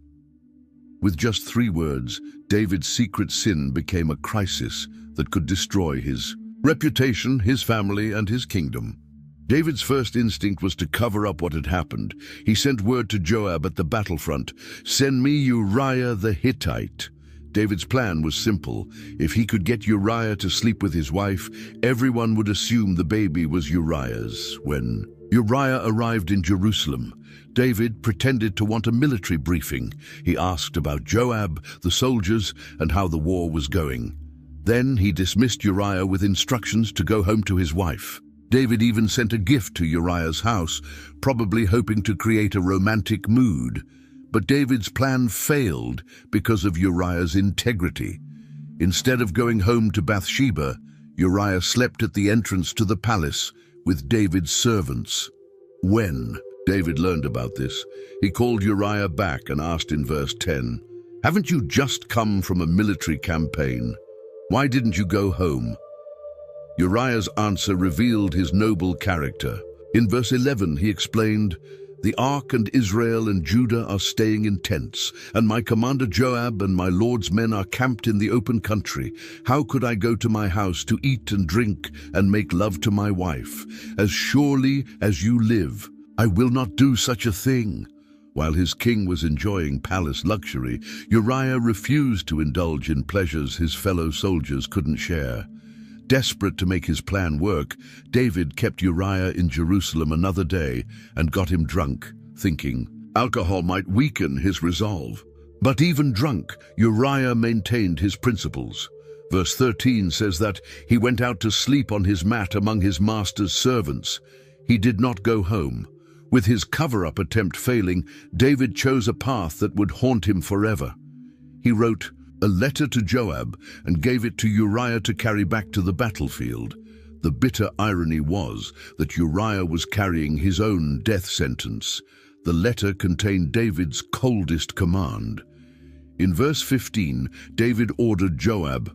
With just 3 words, David's secret sin became a crisis that could destroy his reputation, his family, and his kingdom. David's first instinct was to cover up what had happened. He sent word to Joab at the battlefront, "Send me Uriah the Hittite." David's plan was simple. If he could get Uriah to sleep with his wife, everyone would assume the baby was Uriah's. When Uriah arrived in Jerusalem, David pretended to want a military briefing. He asked about Joab, the soldiers, and how the war was going. Then he dismissed Uriah with instructions to go home to his wife. David even sent a gift to Uriah's house, probably hoping to create a romantic mood. But David's plan failed because of Uriah's integrity. Instead of going home to Bathsheba, Uriah slept at the entrance to the palace with David's servants. When David learned about this, he called Uriah back and asked in verse 10, "Haven't you just come from a military campaign? Why didn't you go home?" Uriah's answer revealed his noble character. In verse 11, he explained, "The ark and Israel and Judah are staying in tents, and my commander Joab and my lord's men are camped in the open country. How could I go to my house to eat and drink and make love to my wife? As surely as you live, I will not do such a thing." While his king was enjoying palace luxury, Uriah refused to indulge in pleasures his fellow soldiers couldn't share. Desperate to make his plan work, David kept Uriah in Jerusalem another day and got him drunk, thinking alcohol might weaken his resolve. But even drunk, Uriah maintained his principles. Verse 13 says that he went out to sleep on his mat among his master's servants. He did not go home. With his cover-up attempt failing, David chose a path that would haunt him forever. He wrote a letter to Joab and gave it to Uriah to carry back to the battlefield. The bitter irony was that Uriah was carrying his own death sentence. The letter contained David's coldest command. In verse 15, David ordered Joab,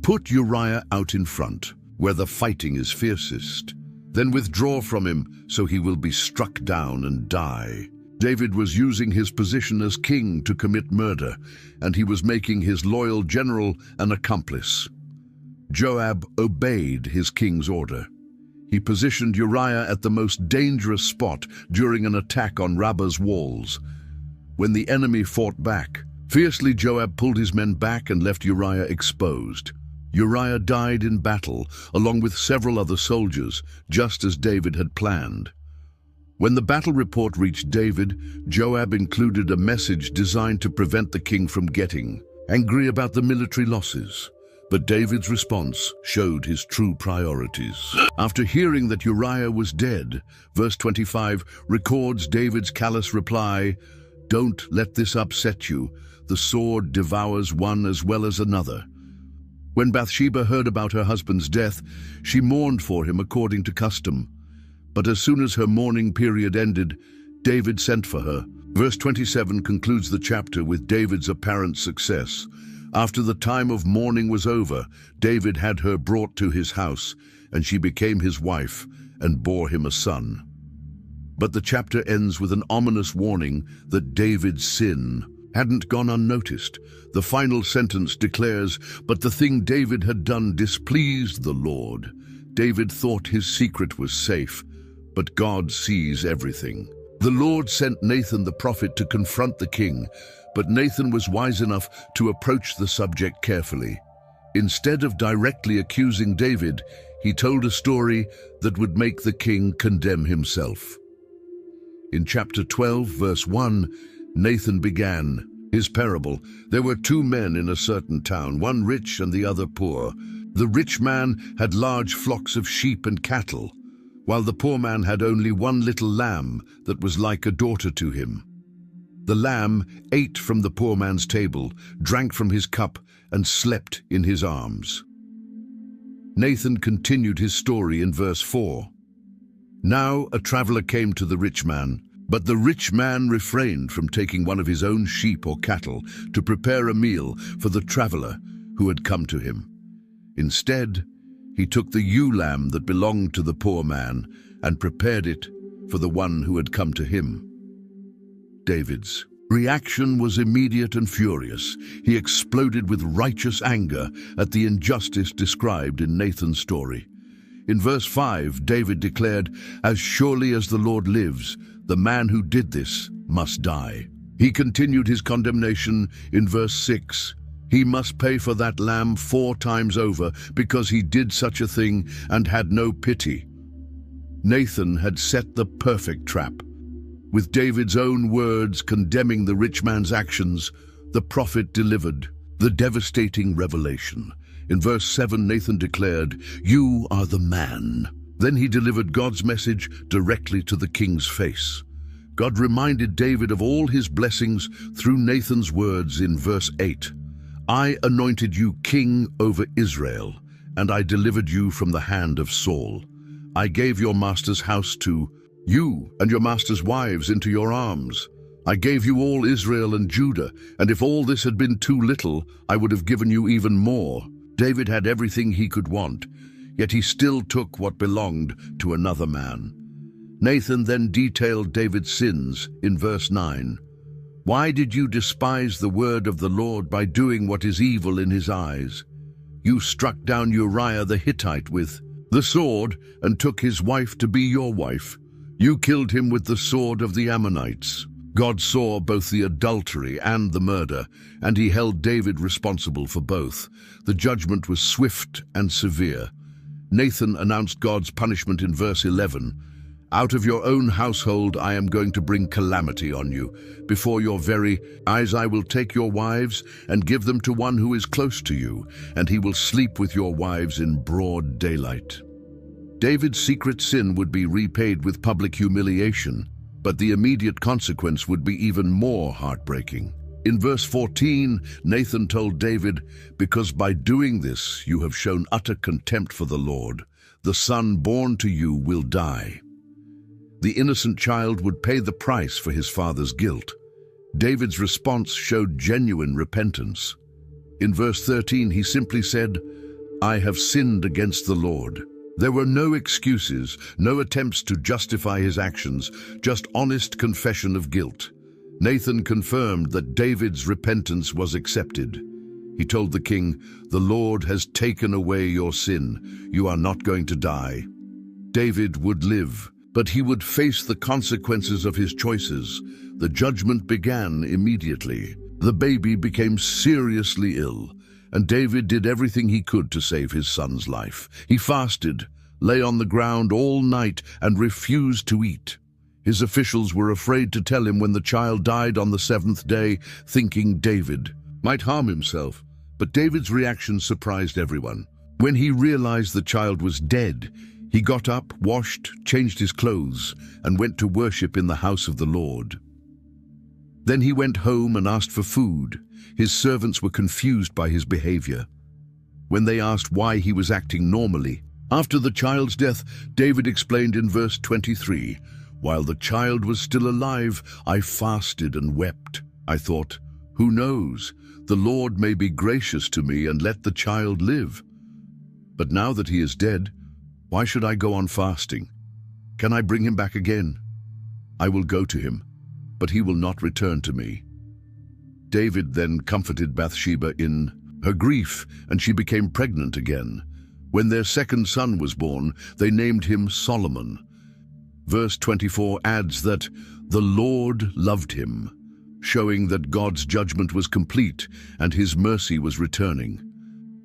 "Put Uriah out in front, where the fighting is fiercest." Then withdraw from him, so he will be struck down and die. David was using his position as king to commit murder, and he was making his loyal general an accomplice. Joab obeyed his king's order. He positioned Uriah at the most dangerous spot during an attack on Rabbah's walls. When the enemy fought back, fiercely Joab pulled his men back and left Uriah exposed. Uriah died in battle, along with several other soldiers, just as David had planned. When the battle report reached David, Joab included a message designed to prevent the king from getting angry about the military losses. But David's response showed his true priorities. After hearing that Uriah was dead, verse 25 records David's callous reply, "Don't let this upset you. The sword devours one as well as another." When Bathsheba heard about her husband's death, she mourned for him according to custom. But as soon as her mourning period ended, David sent for her. Verse 27 concludes the chapter with David's apparent success. After the time of mourning was over, David had her brought to his house, and she became his wife and bore him a son. But the chapter ends with an ominous warning that David's sin hadn't gone unnoticed. The final sentence declares, "But the thing David had done displeased the Lord." David thought his secret was safe, but God sees everything. The Lord sent Nathan the prophet to confront the king, but Nathan was wise enough to approach the subject carefully. Instead of directly accusing David, he told a story that would make the king condemn himself. In chapter 12, verse 1, Nathan began his parable. There were two men in a certain town, one rich and the other poor. The rich man had large flocks of sheep and cattle, while the poor man had only one little lamb that was like a daughter to him. The lamb ate from the poor man's table, drank from his cup, and slept in his arms. Nathan continued his story in verse 4. Now a traveler came to the rich man, but the rich man refrained from taking one of his own sheep or cattle to prepare a meal for the traveler who had come to him. Instead, he took the ewe lamb that belonged to the poor man and prepared it for the one who had come to him. David's reaction was immediate and furious. He exploded with righteous anger at the injustice described in Nathan's story. In verse 5, David declared, "As surely as the Lord lives, the man who did this must die." He continued his condemnation in verse 6. He must pay for that lamb 4 times over because he did such a thing and had no pity. Nathan had set the perfect trap. With David's own words condemning the rich man's actions, the prophet delivered the devastating revelation. In verse 7, Nathan declared, "You are the man." Then he delivered God's message directly to the king's face. God reminded David of all his blessings through Nathan's words in verse 8. "I anointed you king over Israel, and I delivered you from the hand of Saul. I gave your master's house to you and your master's wives into your arms. I gave you all Israel and Judah, and if all this had been too little, I would have given you even more." David had everything he could want, yet he still took what belonged to another man. Nathan then detailed David's sins in verse 9. "Why did you despise the word of the Lord by doing what is evil in his eyes? You struck down Uriah the Hittite with the sword and took his wife to be your wife. You killed him with the sword of the Ammonites." God saw both the adultery and the murder, and he held David responsible for both. The judgment was swift and severe. Nathan announced God's punishment in verse 11. "Out of your own household I am going to bring calamity on you. Before your very eyes I will take your wives and give them to one who is close to you, and he will sleep with your wives in broad daylight." David's secret sin would be repaid with public humiliation, but the immediate consequence would be even more heartbreaking. In verse 14, Nathan told David, "Because by doing this you have shown utter contempt for the Lord, the son born to you will die." The innocent child would pay the price for his father's guilt. David's response showed genuine repentance. In verse 13, he simply said, "I have sinned against the Lord." There were no excuses, no attempts to justify his actions, just honest confession of guilt. Nathan confirmed that David's repentance was accepted. He told the king, "The Lord has taken away your sin. You are not going to die." David would live, but he would face the consequences of his choices. The judgment began immediately. The baby became seriously ill, and David did everything he could to save his son's life. He fasted, lay on the ground all night, and refused to eat. His officials were afraid to tell him when the child died on the seventh day, thinking David might harm himself. But David's reaction surprised everyone. When he realized the child was dead, he got up, washed, changed his clothes, and went to worship in the house of the Lord. Then he went home and asked for food. His servants were confused by his behavior. When they asked why he was acting normally, after the child's death, David explained in verse 23, "While the child was still alive, I fasted and wept. I thought, 'Who knows? The Lord may be gracious to me and let the child live. But now that he is dead, why should I go on fasting? Can I bring him back again? I will go to him, but he will not return to me.'" David then comforted Bathsheba in her grief, and she became pregnant again. When their second son was born, they named him Solomon. Verse 24 adds that the Lord loved him, showing that God's judgment was complete and his mercy was returning.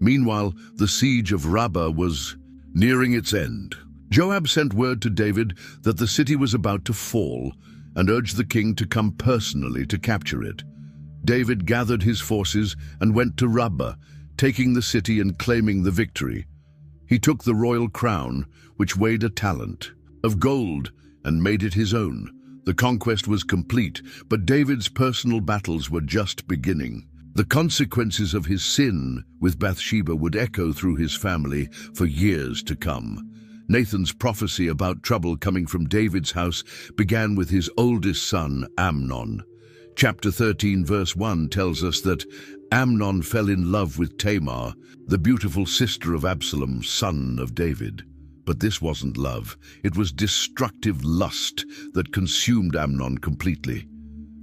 Meanwhile, the siege of Rabbah was nearing its end. Joab sent word to David that the city was about to fall and urged the king to come personally to capture it. David gathered his forces and went to Rabbah, taking the city and claiming the victory. He took the royal crown, which weighed a talent, of gold, and made it his own. The conquest was complete, but David's personal battles were just beginning. The consequences of his sin with Bathsheba would echo through his family for years to come. Nathan's prophecy about trouble coming from David's house began with his oldest son, Amnon. Chapter 13, verse 1 tells us that Amnon fell in love with Tamar, the beautiful sister of Absalom, son of David. But this wasn't love. It was destructive lust that consumed Amnon completely.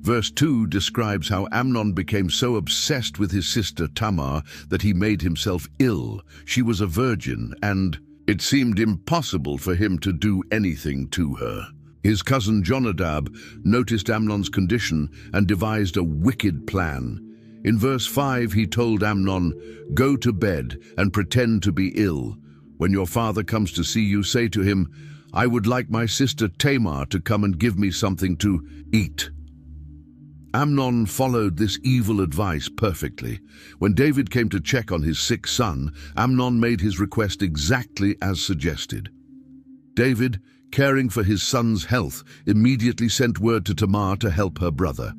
Verse 2 describes how Amnon became so obsessed with his sister Tamar that he made himself ill. She was a virgin, and it seemed impossible for him to do anything to her. His cousin Jonadab noticed Amnon's condition and devised a wicked plan. In verse 5 he told Amnon, "Go to bed and pretend to be ill. When your father comes to see you, say to him, 'I would like my sister Tamar to come and give me something to eat.'" Amnon followed this evil advice perfectly. When David came to check on his sick son, Amnon made his request exactly as suggested. David, caring for his son's health, immediately sent word to Tamar to help her brother.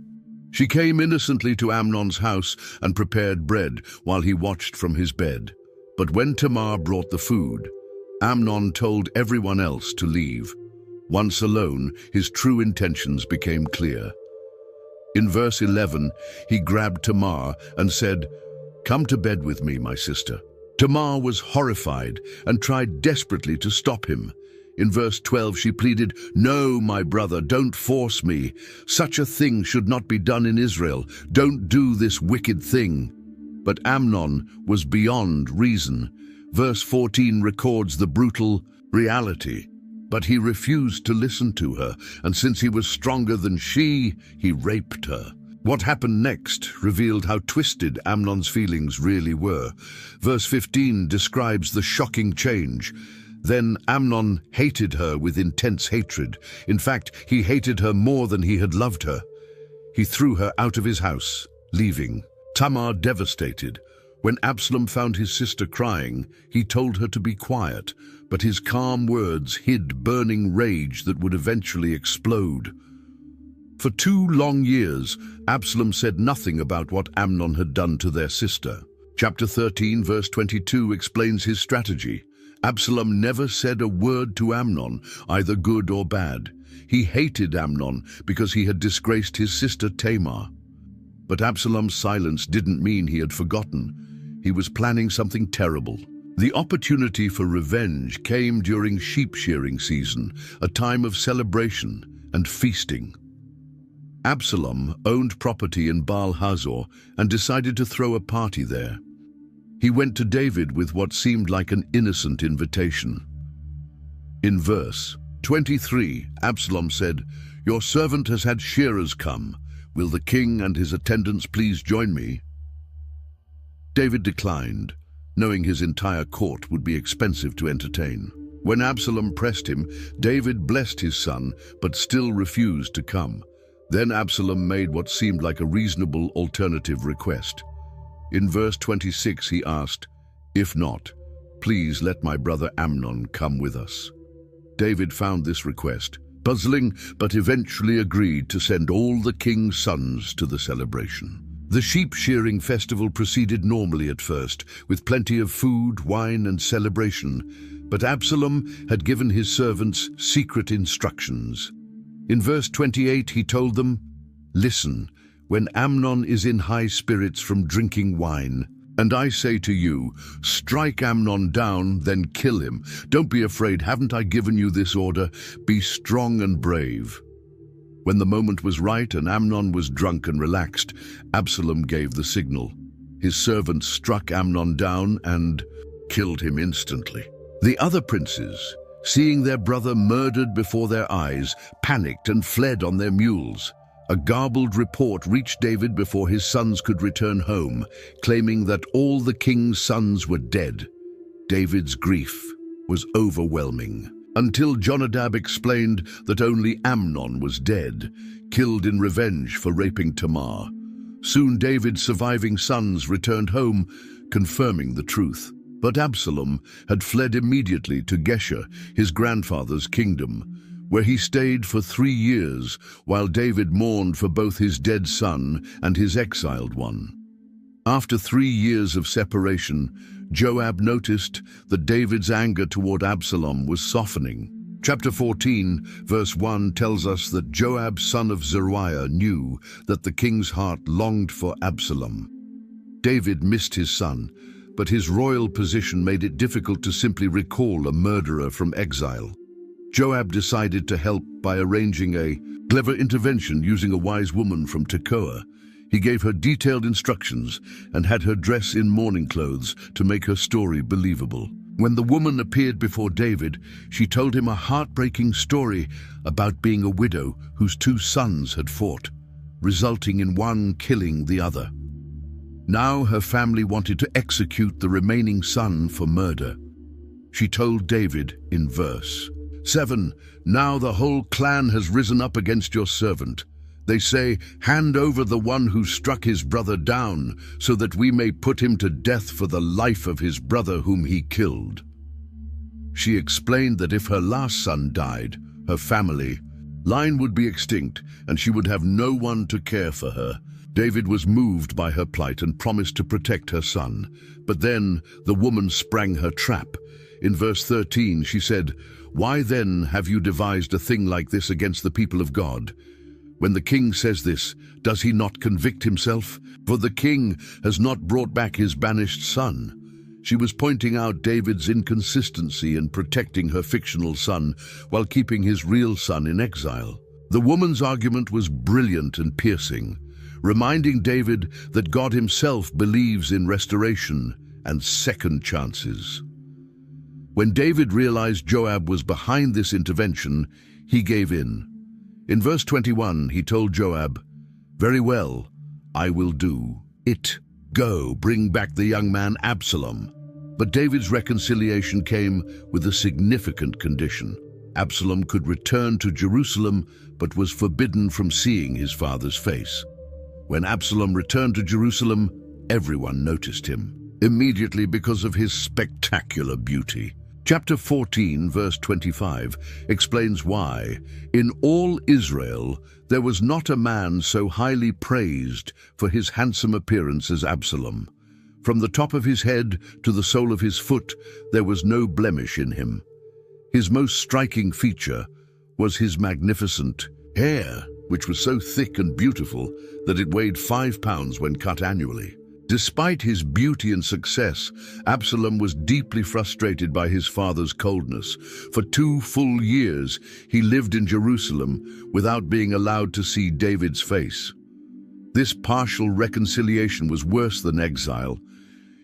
She came innocently to Amnon's house and prepared bread while he watched from his bed. But when Tamar brought the food, Amnon told everyone else to leave. Once alone, his true intentions became clear. In verse 11, he grabbed Tamar and said, "Come to bed with me, my sister." Tamar was horrified and tried desperately to stop him. In verse 12, she pleaded, "No, my brother, don't force me. Such a thing should not be done in Israel. Don't do this wicked thing." But Amnon was beyond reason. Verse 14 records the brutal reality. But he refused to listen to her, and since he was stronger than she, he raped her. What happened next revealed how twisted Amnon's feelings really were. Verse 15 describes the shocking change. Then Amnon hated her with intense hatred. In fact, he hated her more than he had loved her. He threw her out of his house, leaving. Tamar devastated. When Absalom found his sister crying, he told her to be quiet, but his calm words hid burning rage that would eventually explode. For 2 long years, Absalom said nothing about what Amnon had done to their sister. Chapter 13, verse 22 explains his strategy. Absalom never said a word to Amnon, either good or bad. He hated Amnon because he had disgraced his sister Tamar. But Absalom's silence didn't mean he had forgotten. He was planning something terrible. The opportunity for revenge came during sheep shearing season, a time of celebration and feasting. Absalom owned property in Baal Hazor and decided to throw a party there. He went to David with what seemed like an innocent invitation. In verse 23, Absalom said, "Your servant has had shearers come. Will the king and his attendants please join me?" David declined, knowing his entire court would be expensive to entertain. When Absalom pressed him, David blessed his son, but still refused to come. Then Absalom made what seemed like a reasonable alternative request. In verse 26 he asked, "If not, please let my brother Amnon come with us." David found this request puzzling, but eventually agreed to send all the king's sons to the celebration. The sheep shearing festival proceeded normally at first, with plenty of food, wine, and celebration, but Absalom had given his servants secret instructions. In verse 28 he told them, "Listen, when Amnon is in high spirits from drinking wine, and I say to you, strike Amnon down, then kill him. Don't be afraid, haven't I given you this order? Be strong and brave." When the moment was right and Amnon was drunk and relaxed, Absalom gave the signal. His servants struck Amnon down and killed him instantly. The other princes, seeing their brother murdered before their eyes, panicked and fled on their mules. A garbled report reached David before his sons could return home, claiming that all the king's sons were dead. David's grief was overwhelming, until Jonadab explained that only Amnon was dead, killed in revenge for raping Tamar. Soon David's surviving sons returned home, confirming the truth. But Absalom had fled immediately to Geshur, his grandfather's kingdom, where he stayed for 3 years while David mourned for both his dead son and his exiled one. After 3 years of separation, Joab noticed that David's anger toward Absalom was softening. Chapter 14, verse 1 tells us that Joab, son of Zeruiah, knew that the king's heart longed for Absalom. David missed his son, but his royal position made it difficult to simply recall a murderer from exile. Joab decided to help by arranging a clever intervention using a wise woman from Tekoa. He gave her detailed instructions and had her dress in mourning clothes to make her story believable. When the woman appeared before David, she told him a heartbreaking story about being a widow whose 2 sons had fought, resulting in one killing the other. Now her family wanted to execute the remaining son for murder. She told David in verse 7, "Now the whole clan has risen up against your servant. They say, 'Hand over the one who struck his brother down, so that we may put him to death for the life of his brother whom he killed.'" She explained that if her last son died, her family line would be extinct and she would have no one to care for her. David was moved by her plight and promised to protect her son. But then the woman sprang her trap. In verse 13 she said, "Why then have you devised a thing like this against the people of God? When the king says this, does he not convict himself? For the king has not brought back his banished son." She was pointing out David's inconsistency in protecting her fictional son while keeping his real son in exile. The woman's argument was brilliant and piercing, reminding David that God himself believes in restoration and second chances. When David realized Joab was behind this intervention, he gave in. In verse 21, he told Joab, "Very well, I will do it. Go, bring back the young man Absalom." But David's reconciliation came with a significant condition. Absalom could return to Jerusalem, but was forbidden from seeing his father's face. When Absalom returned to Jerusalem, everyone noticed him, immediately because of his spectacular beauty. Chapter 14, verse 25, explains why, in all Israel, there was not a man so highly praised for his handsome appearance as Absalom. From the top of his head to the sole of his foot, there was no blemish in him. His most striking feature was his magnificent hair, which was so thick and beautiful that it weighed 5 pounds when cut annually. Despite his beauty and success, Absalom was deeply frustrated by his father's coldness. For 2 full years, he lived in Jerusalem without being allowed to see David's face. This partial reconciliation was worse than exile.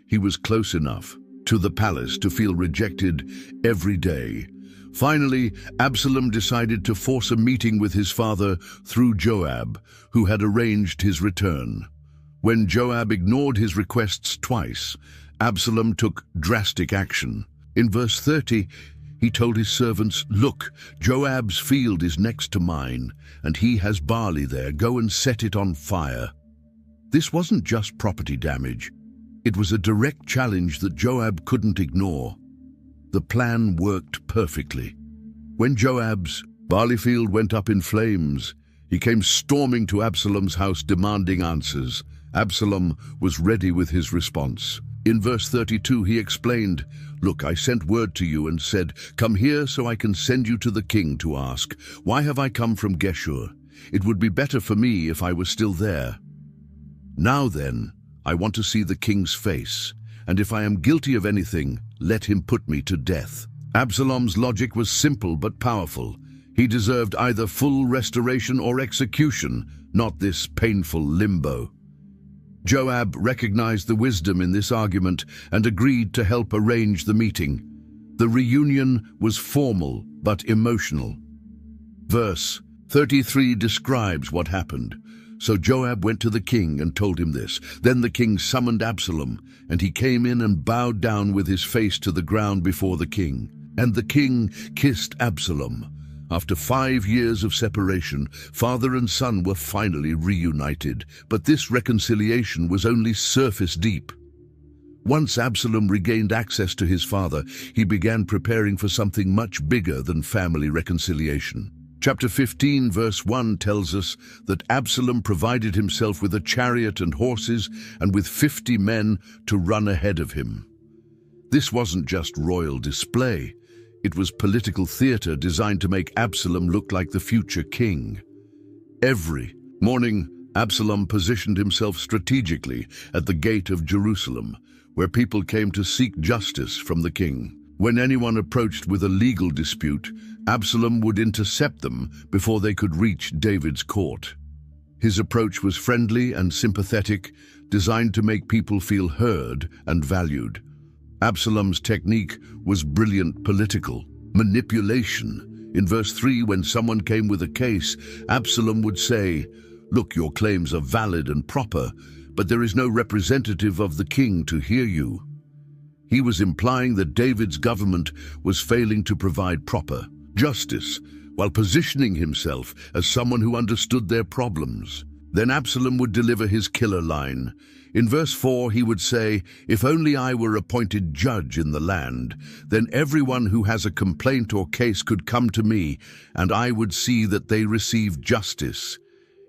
He was close enough to the palace to feel rejected every day. Finally, Absalom decided to force a meeting with his father through Joab, who had arranged his return. When Joab ignored his requests twice, Absalom took drastic action. In verse 30, he told his servants, "Look, Joab's field is next to mine, and he has barley there. Go and set it on fire." This wasn't just property damage. It was a direct challenge that Joab couldn't ignore. The plan worked perfectly. When Joab's barley field went up in flames, he came storming to Absalom's house demanding answers. Absalom was ready with his response. In verse 32, he explained, "Look, I sent word to you and said, 'Come here so I can send you to the king to ask, why have I come from Geshur? It would be better for me if I was still there. Now then, I want to see the king's face, and if I am guilty of anything, let him put me to death.'" Absalom's logic was simple but powerful. He deserved either full restoration or execution, not this painful limbo. Joab recognized the wisdom in this argument and agreed to help arrange the meeting. The reunion was formal but emotional. Verse 33 describes what happened. So Joab went to the king and told him this. Then the king summoned Absalom, and he came in and bowed down with his face to the ground before the king. And the king kissed Absalom. After 5 years of separation, father and son were finally reunited, but this reconciliation was only surface deep. Once Absalom regained access to his father, he began preparing for something much bigger than family reconciliation. Chapter 15, verse 1 tells us that Absalom provided himself with a chariot and horses and with 50 men to run ahead of him. This wasn't just royal display. It was political theater designed to make Absalom look like the future king. Every morning, Absalom positioned himself strategically at the gate of Jerusalem, where people came to seek justice from the king. When anyone approached with a legal dispute, Absalom would intercept them before they could reach David's court. His approach was friendly and sympathetic, designed to make people feel heard and valued. Absalom's technique was brilliant political manipulation. In verse 3, when someone came with a case, Absalom would say, "Look, your claims are valid and proper, but there is no representative of the king to hear you." He was implying that David's government was failing to provide proper justice, while positioning himself as someone who understood their problems. Then Absalom would deliver his killer line. In verse 4, he would say, "If only I were appointed judge in the land, then everyone who has a complaint or case could come to me, and I would see that they receive justice."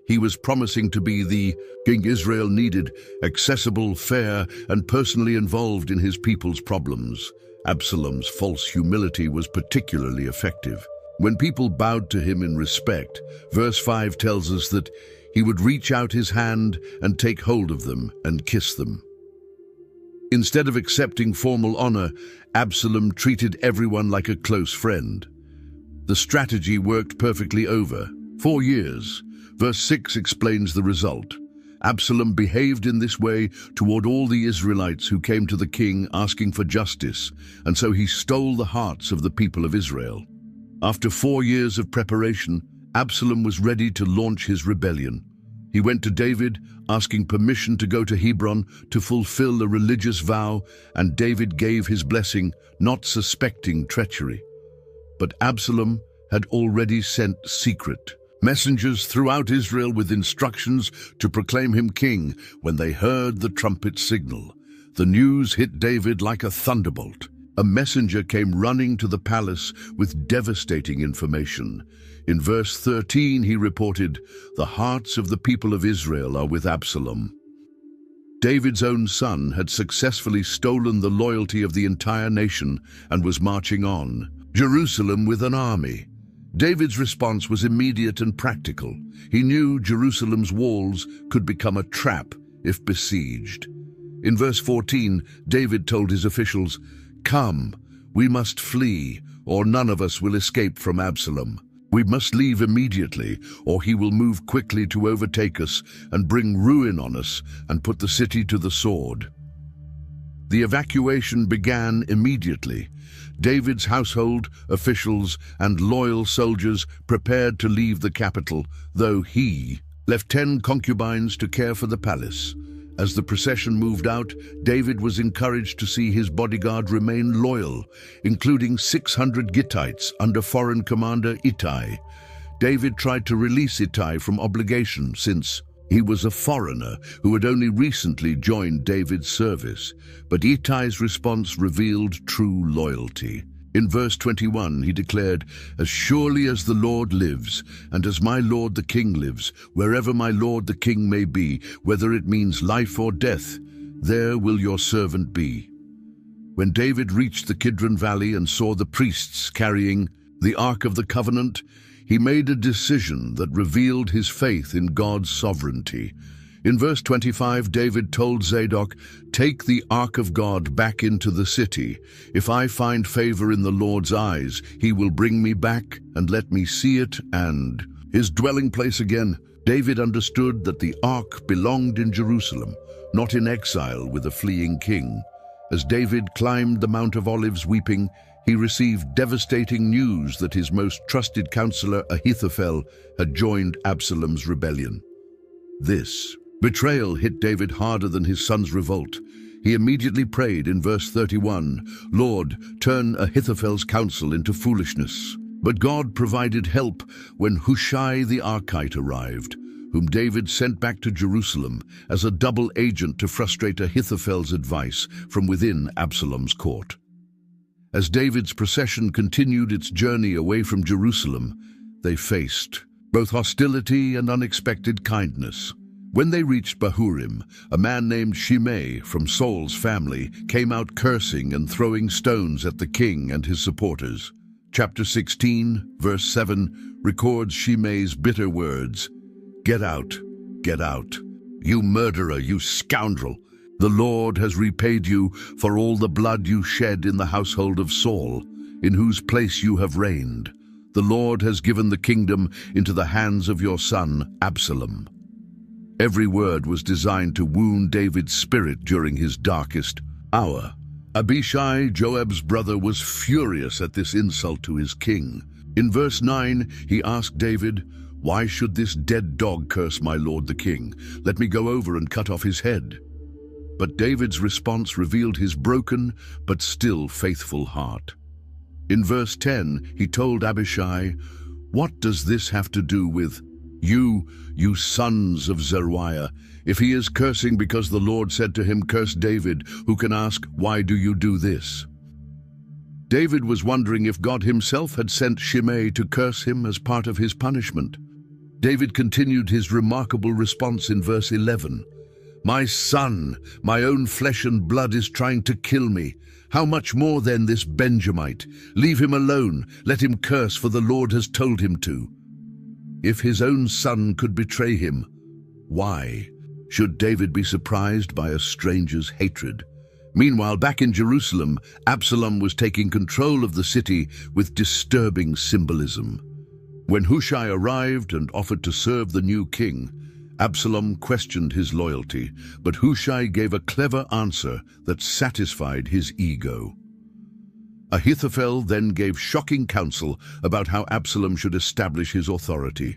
He was promising to be the king Israel needed, accessible, fair, and personally involved in his people's problems. Absalom's false humility was particularly effective. When people bowed to him in respect, verse 5 tells us that he would reach out his hand and take hold of them and kiss them. Instead of accepting formal honor, Absalom treated everyone like a close friend. The strategy worked perfectly over 4 years. Verse 6 explains the result. Absalom behaved in this way toward all the Israelites who came to the king asking for justice, and so he stole the hearts of the people of Israel. After 4 years of preparation, Absalom was ready to launch his rebellion. He went to David, asking permission to go to Hebron to fulfill a religious vow, and David gave his blessing, not suspecting treachery. But Absalom had already sent secret messengers throughout Israel with instructions to proclaim him king. When they heard the trumpet signal, the news hit David like a thunderbolt. A messenger came running to the palace with devastating information. In verse 13, he reported, "The hearts of the people of Israel are with Absalom." David's own son had successfully stolen the loyalty of the entire nation and was marching on Jerusalem with an army. David's response was immediate and practical. He knew Jerusalem's walls could become a trap if besieged. In verse 14, David told his officials, "Come, we must flee, or none of us will escape from Absalom. We must leave immediately, or he will move quickly to overtake us and bring ruin on us and put the city to the sword." The evacuation began immediately. David's household, officials, and loyal soldiers prepared to leave the capital, though he left 10 concubines to care for the palace. As the procession moved out, David was encouraged to see his bodyguard remain loyal, including 600 Gittites under foreign commander Ittai. David tried to release Ittai from obligation since he was a foreigner who had only recently joined David's service, but Ittai's response revealed true loyalty. In verse 21, he declared, "As surely as the Lord lives, and as my lord the king lives, wherever my lord the king may be, whether it means life or death, there will your servant be." When David reached the Kidron Valley and saw the priests carrying the Ark of the Covenant, he made a decision that revealed his faith in God's sovereignty. In verse 25, David told Zadok, "Take the Ark of God back into the city. If I find favor in the Lord's eyes, he will bring me back and let me see it and his dwelling place again." David understood that the Ark belonged in Jerusalem, not in exile with a fleeing king. As David climbed the Mount of Olives weeping, he received devastating news that his most trusted counselor Ahithophel had joined Absalom's rebellion. This betrayal hit David harder than his son's revolt. He immediately prayed in verse 31, "Lord, turn Ahithophel's counsel into foolishness." But God provided help when Hushai the Archite arrived, whom David sent back to Jerusalem as a double agent to frustrate Ahithophel's advice from within Absalom's court. As David's procession continued its journey away from Jerusalem, they faced both hostility and unexpected kindness. When they reached Bahurim, a man named Shimei from Saul's family came out cursing and throwing stones at the king and his supporters. Chapter 16, verse 7, records Shimei's bitter words, "Get out, you murderer, you scoundrel! The Lord has repaid you for all the blood you shed in the household of Saul, in whose place you have reigned. The Lord has given the kingdom into the hands of your son, Absalom." Every word was designed to wound David's spirit during his darkest hour. Abishai, Joab's brother, was furious at this insult to his king. In verse 9, he asked David, "Why should this dead dog curse my lord the king? Let me go over and cut off his head." But David's response revealed his broken but still faithful heart. In verse 10, he told Abishai, "What does this have to do with you sons of Zeruiah? If he is cursing because the Lord said to him, 'Curse David,' who can ask, 'Why do you do this?'" David was wondering if God himself had sent Shimei to curse him as part of his punishment. David continued his remarkable response in verse 11. "My son, my own flesh and blood is trying to kill me. How much more then this Benjamite? Leave him alone. Let him curse, for the Lord has told him to." If his own son could betray him, why should David be surprised by a stranger's hatred? Meanwhile, back in Jerusalem, Absalom was taking control of the city with disturbing symbolism. When Hushai arrived and offered to serve the new king, Absalom questioned his loyalty, but Hushai gave a clever answer that satisfied his ego. Ahithophel then gave shocking counsel about how Absalom should establish his authority.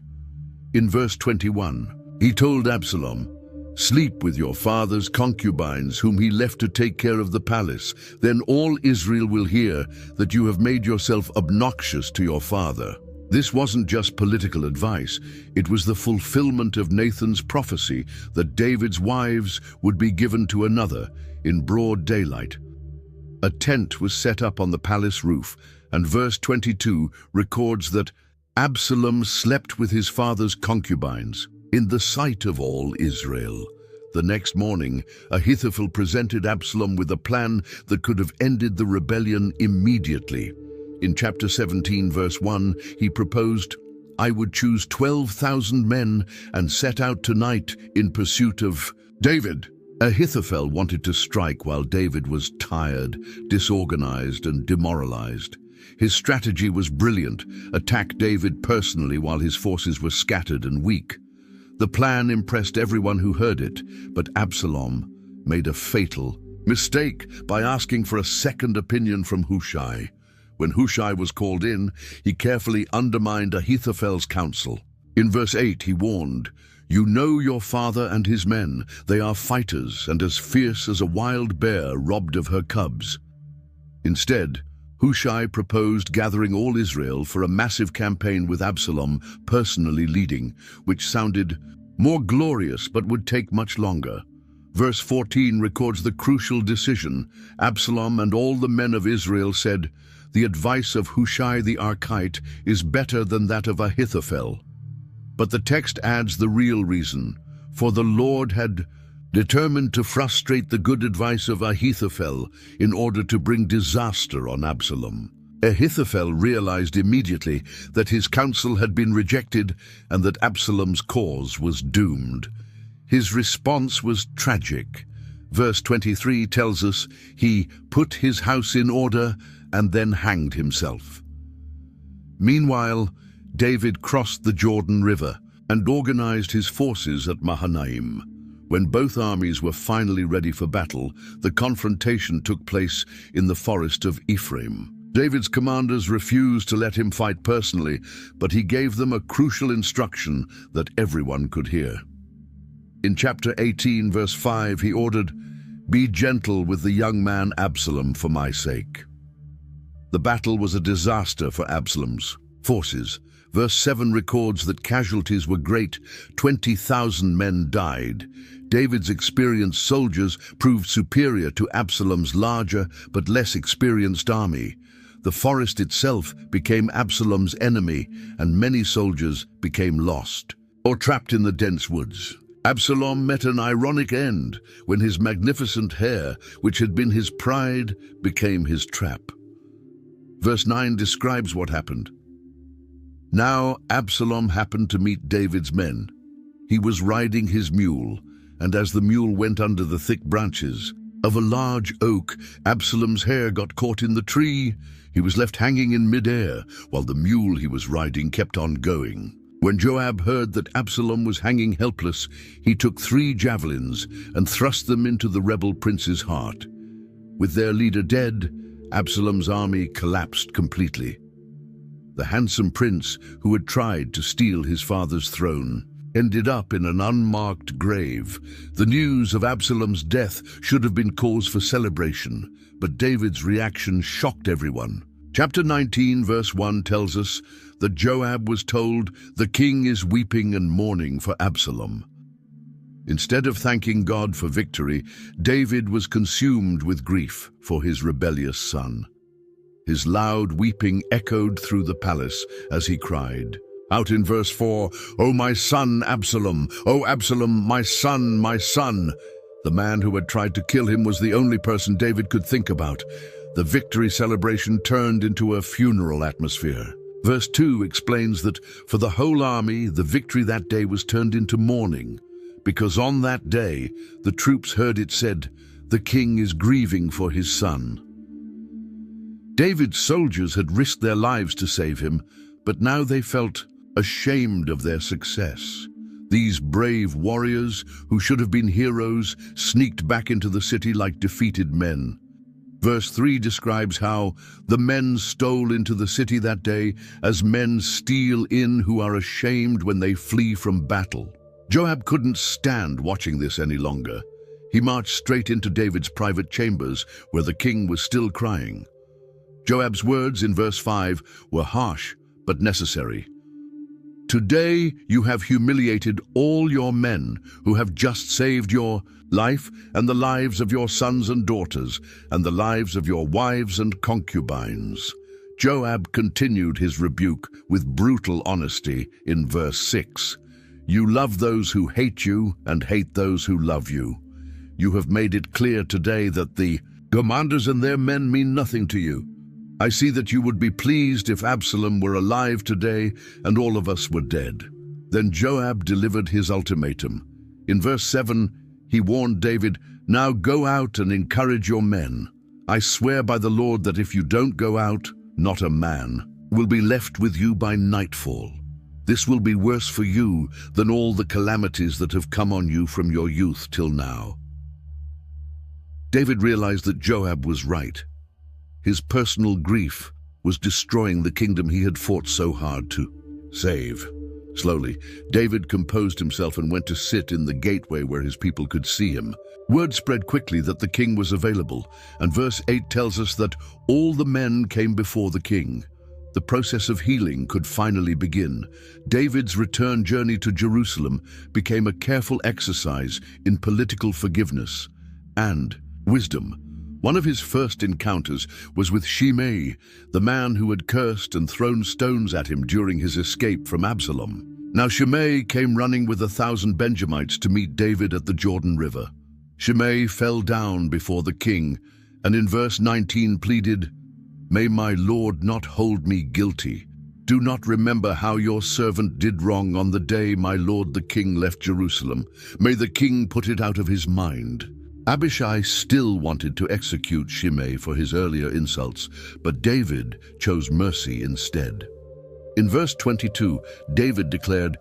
In verse 21, he told Absalom, "Sleep with your father's concubines, whom he left to take care of the palace. Then all Israel will hear that you have made yourself obnoxious to your father." This wasn't just political advice, it was the fulfillment of Nathan's prophecy that David's wives would be given to another in broad daylight. A tent was set up on the palace roof, and verse 22 records that Absalom slept with his father's concubines in the sight of all Israel. The next morning, Ahithophel presented Absalom with a plan that could have ended the rebellion immediately. In chapter 17, verse 1, he proposed, "I would choose 12,000 men and set out tonight in pursuit of David." Ahithophel wanted to strike while David was tired, disorganized, and demoralized. His strategy was brilliant: attack David personally while his forces were scattered and weak. The plan impressed everyone who heard it, but Absalom made a fatal mistake by asking for a second opinion from Hushai. When Hushai was called in, he carefully undermined Ahithophel's counsel. In verse 8 he warned, "You know your father and his men. They are fighters and as fierce as a wild bear robbed of her cubs." Instead, Hushai proposed gathering all Israel for a massive campaign with Absalom personally leading, which sounded more glorious but would take much longer. Verse 14 records the crucial decision. Absalom and all the men of Israel said, "The advice of Hushai the Archite is better than that of Ahithophel." But the text adds the real reason, for the Lord had determined to frustrate the good advice of Ahithophel in order to bring disaster on Absalom. Ahithophel realized immediately that his counsel had been rejected and that Absalom's cause was doomed. His response was tragic. Verse 23 tells us he put his house in order and then hanged himself. Meanwhile, David crossed the Jordan River and organized his forces at Mahanaim. When both armies were finally ready for battle, the confrontation took place in the forest of Ephraim. David's commanders refused to let him fight personally, but he gave them a crucial instruction that everyone could hear. In chapter 18, verse 5, he ordered, "Be gentle with the young man Absalom for my sake." The battle was a disaster for Absalom's forces. Verse 7 records that casualties were great. 20,000 men died. David's experienced soldiers proved superior to Absalom's larger but less experienced army. The forest itself became Absalom's enemy, and many soldiers became lost or trapped in the dense woods. Absalom met an ironic end when his magnificent hair, which had been his pride, became his trap. Verse 9 describes what happened. Now Absalom happened to meet David's men. He was riding his mule, and as the mule went under the thick branches of a large oak, Absalom's hair got caught in the tree. He was left hanging in midair, while the mule he was riding kept on going. When Joab heard that Absalom was hanging helpless, he took 3 javelins and thrust them into the rebel prince's heart. With their leader dead, Absalom's army collapsed completely. The handsome prince, who had tried to steal his father's throne, ended up in an unmarked grave. The news of Absalom's death should have been cause for celebration, but David's reaction shocked everyone. Chapter 19, verse 1 tells us that Joab was told, "The king is weeping and mourning for Absalom." Instead of thanking God for victory, David was consumed with grief for his rebellious son. His loud weeping echoed through the palace as he cried out in verse 4, "O my son Absalom! O Absalom, my son, my son!" The man who had tried to kill him was the only person David could think about. The victory celebration turned into a funeral atmosphere. Verse 2 explains that for the whole army, the victory that day was turned into mourning, because on that day the troops heard it said, "The king is grieving for his son." David's soldiers had risked their lives to save him, but now they felt ashamed of their success. These brave warriors, who should have been heroes, sneaked back into the city like defeated men. Verse 3 describes how the men stole into the city that day as men steal in who are ashamed when they flee from battle. Joab couldn't stand watching this any longer. He marched straight into David's private chambers, where the king was still crying. Joab's words in verse 5 were harsh but necessary. "Today you have humiliated all your men who have just saved your life and the lives of your sons and daughters and the lives of your wives and concubines." Joab continued his rebuke with brutal honesty in verse 6. "You love those who hate you and hate those who love you. You have made it clear today that the commanders and their men mean nothing to you. I see that you would be pleased if Absalom were alive today and all of us were dead." Then Joab delivered his ultimatum. In verse 7, He warned David, "Now go out and encourage your men. I swear by the Lord that if you don't go out, not a man will be left with you by nightfall. This will be worse for you than all the calamities that have come on you from your youth till now." David realized that Joab was right. His personal grief was destroying the kingdom he had fought so hard to save. Slowly, David composed himself and went to sit in the gateway where his people could see him. Word spread quickly that the king was available, and verse 8 tells us that all the men came before the king. The process of healing could finally begin. David's return journey to Jerusalem became a careful exercise in political forgiveness and wisdom. One of his first encounters was with Shimei, the man who had cursed and thrown stones at him during his escape from Absalom. Now Shimei came running with 1,000 Benjamites to meet David at the Jordan River. Shimei fell down before the king, and in verse 19 pleaded, "May my Lord not hold me guilty. Do not remember how your servant did wrong on the day my lord the king left Jerusalem. May the king put it out of his mind." Abishai still wanted to execute Shimei for his earlier insults, but David chose mercy instead. In verse 22, David declared,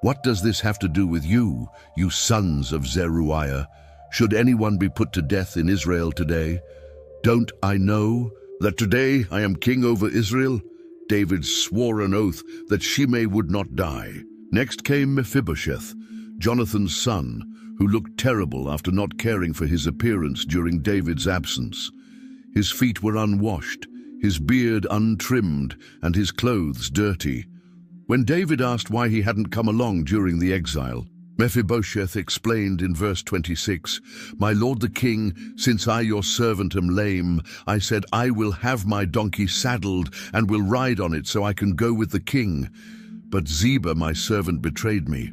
"What does this have to do with you, you sons of Zeruiah? Should anyone be put to death in Israel today? Don't I know that today I am king over Israel?" David swore an oath that Shimei would not die. Next came Mephibosheth, Jonathan's son, who looked terrible after not caring for his appearance during David's absence. His feet were unwashed, his beard untrimmed, and his clothes dirty. When David asked why he hadn't come along during the exile, Mephibosheth explained in verse 26, "My lord the king, since I your servant am lame, I said I will have my donkey saddled and will ride on it so I can go with the king. But Ziba my servant betrayed me."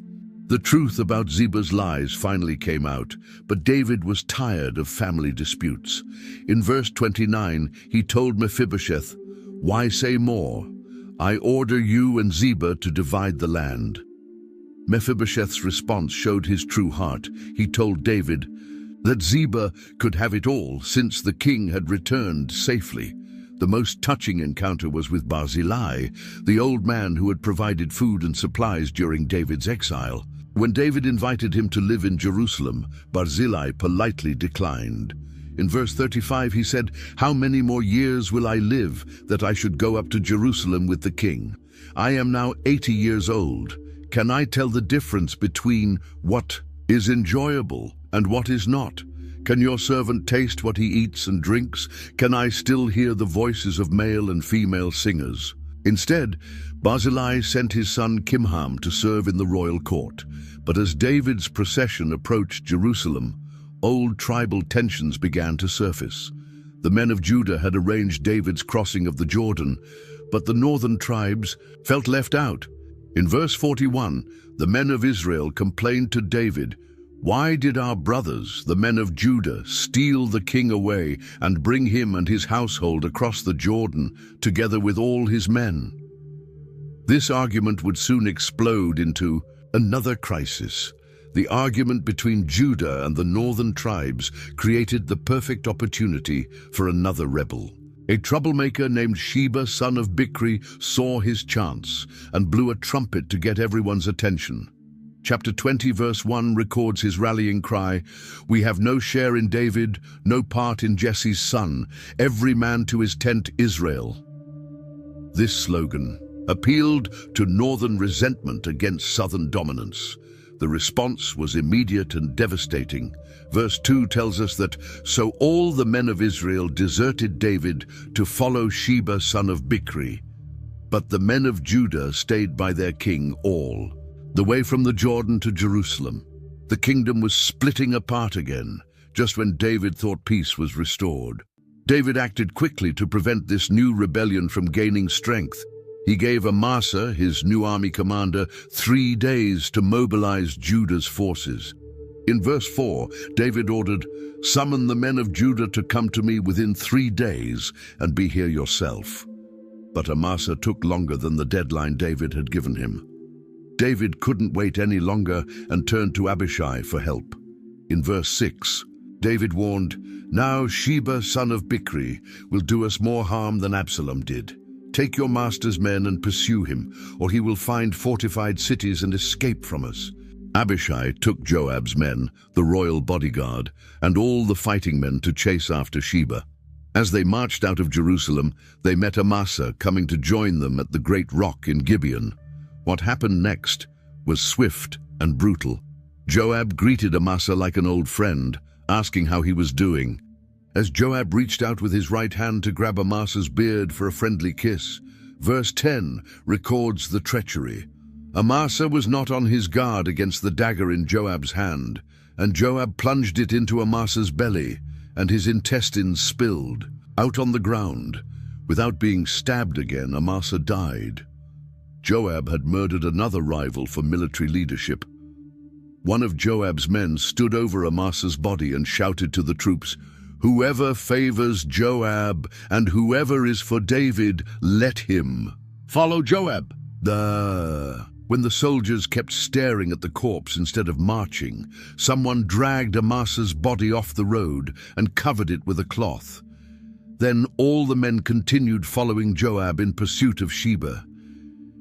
The truth about Ziba's lies finally came out, but David was tired of family disputes. In verse 29, he told Mephibosheth, "Why say more? I order you and Ziba to divide the land." Mephibosheth's response showed his true heart. He told David that Ziba could have it all since the king had returned safely. The most touching encounter was with Barzillai, the old man who had provided food and supplies during David's exile. When David invited him to live in Jerusalem, Barzillai politely declined. In verse 35 he said, "How many more years will I live that I should go up to Jerusalem with the king? I am now 80 years old. Can I tell the difference between what is enjoyable and what is not? Can your servant taste what he eats and drinks? Can I still hear the voices of male and female singers?" Instead, Barzillai sent his son Kimham to serve in the royal court. But as David's procession approached Jerusalem, old tribal tensions began to surface. The men of Judah had arranged David's crossing of the Jordan, but the northern tribes felt left out. In verse 41, the men of Israel complained to David, "Why did our brothers, the men of Judah, steal the king away and bring him and his household across the Jordan, together with all his men?" This argument would soon explode into another crisis. The argument between Judah and the northern tribes created the perfect opportunity for another rebel. A troublemaker named Sheba, son of Bichri, saw his chance and blew a trumpet to get everyone's attention. Chapter 20, verse 1 records his rallying cry, "We have no share in David, no part in Jesse's son, every man to his tent Israel." This slogan appealed to northern resentment against southern dominance. The response was immediate and devastating. Verse 2 tells us that, "So all the men of Israel deserted David to follow Sheba, son of Bichri. But the men of Judah stayed by their king all the way from the Jordan to Jerusalem." The kingdom was splitting apart again, just when David thought peace was restored. David acted quickly to prevent this new rebellion from gaining strength. He gave Amasa, his new army commander, 3 days to mobilize Judah's forces. In verse 4, David ordered, "Summon the men of Judah to come to me within 3 days and be here yourself." But Amasa took longer than the deadline David had given him. David couldn't wait any longer and turned to Abishai for help. In verse 6, David warned, "Now Sheba, son of Bichri, will do us more harm than Absalom did. Take your master's men and pursue him, or he will find fortified cities and escape from us." Abishai took Joab's men, the royal bodyguard, and all the fighting men to chase after Sheba. As they marched out of Jerusalem, they met Amasa coming to join them at the great rock in Gibeon. What happened next was swift and brutal. Joab greeted Amasa like an old friend, asking how he was doing. As Joab reached out with his right hand to grab Amasa's beard for a friendly kiss, verse 10 records the treachery. Amasa was not on his guard against the dagger in Joab's hand, and Joab plunged it into Amasa's belly, and his intestines spilled out on the ground. Without being stabbed again, Amasa died. Joab had murdered another rival for military leadership. One of Joab's men stood over Amasa's body and shouted to the troops, "Whoever favors Joab and whoever is for David, let him follow Joab." When the soldiers kept staring at the corpse instead of marching, someone dragged Amasa's body off the road and covered it with a cloth. Then all the men continued following Joab in pursuit of Sheba.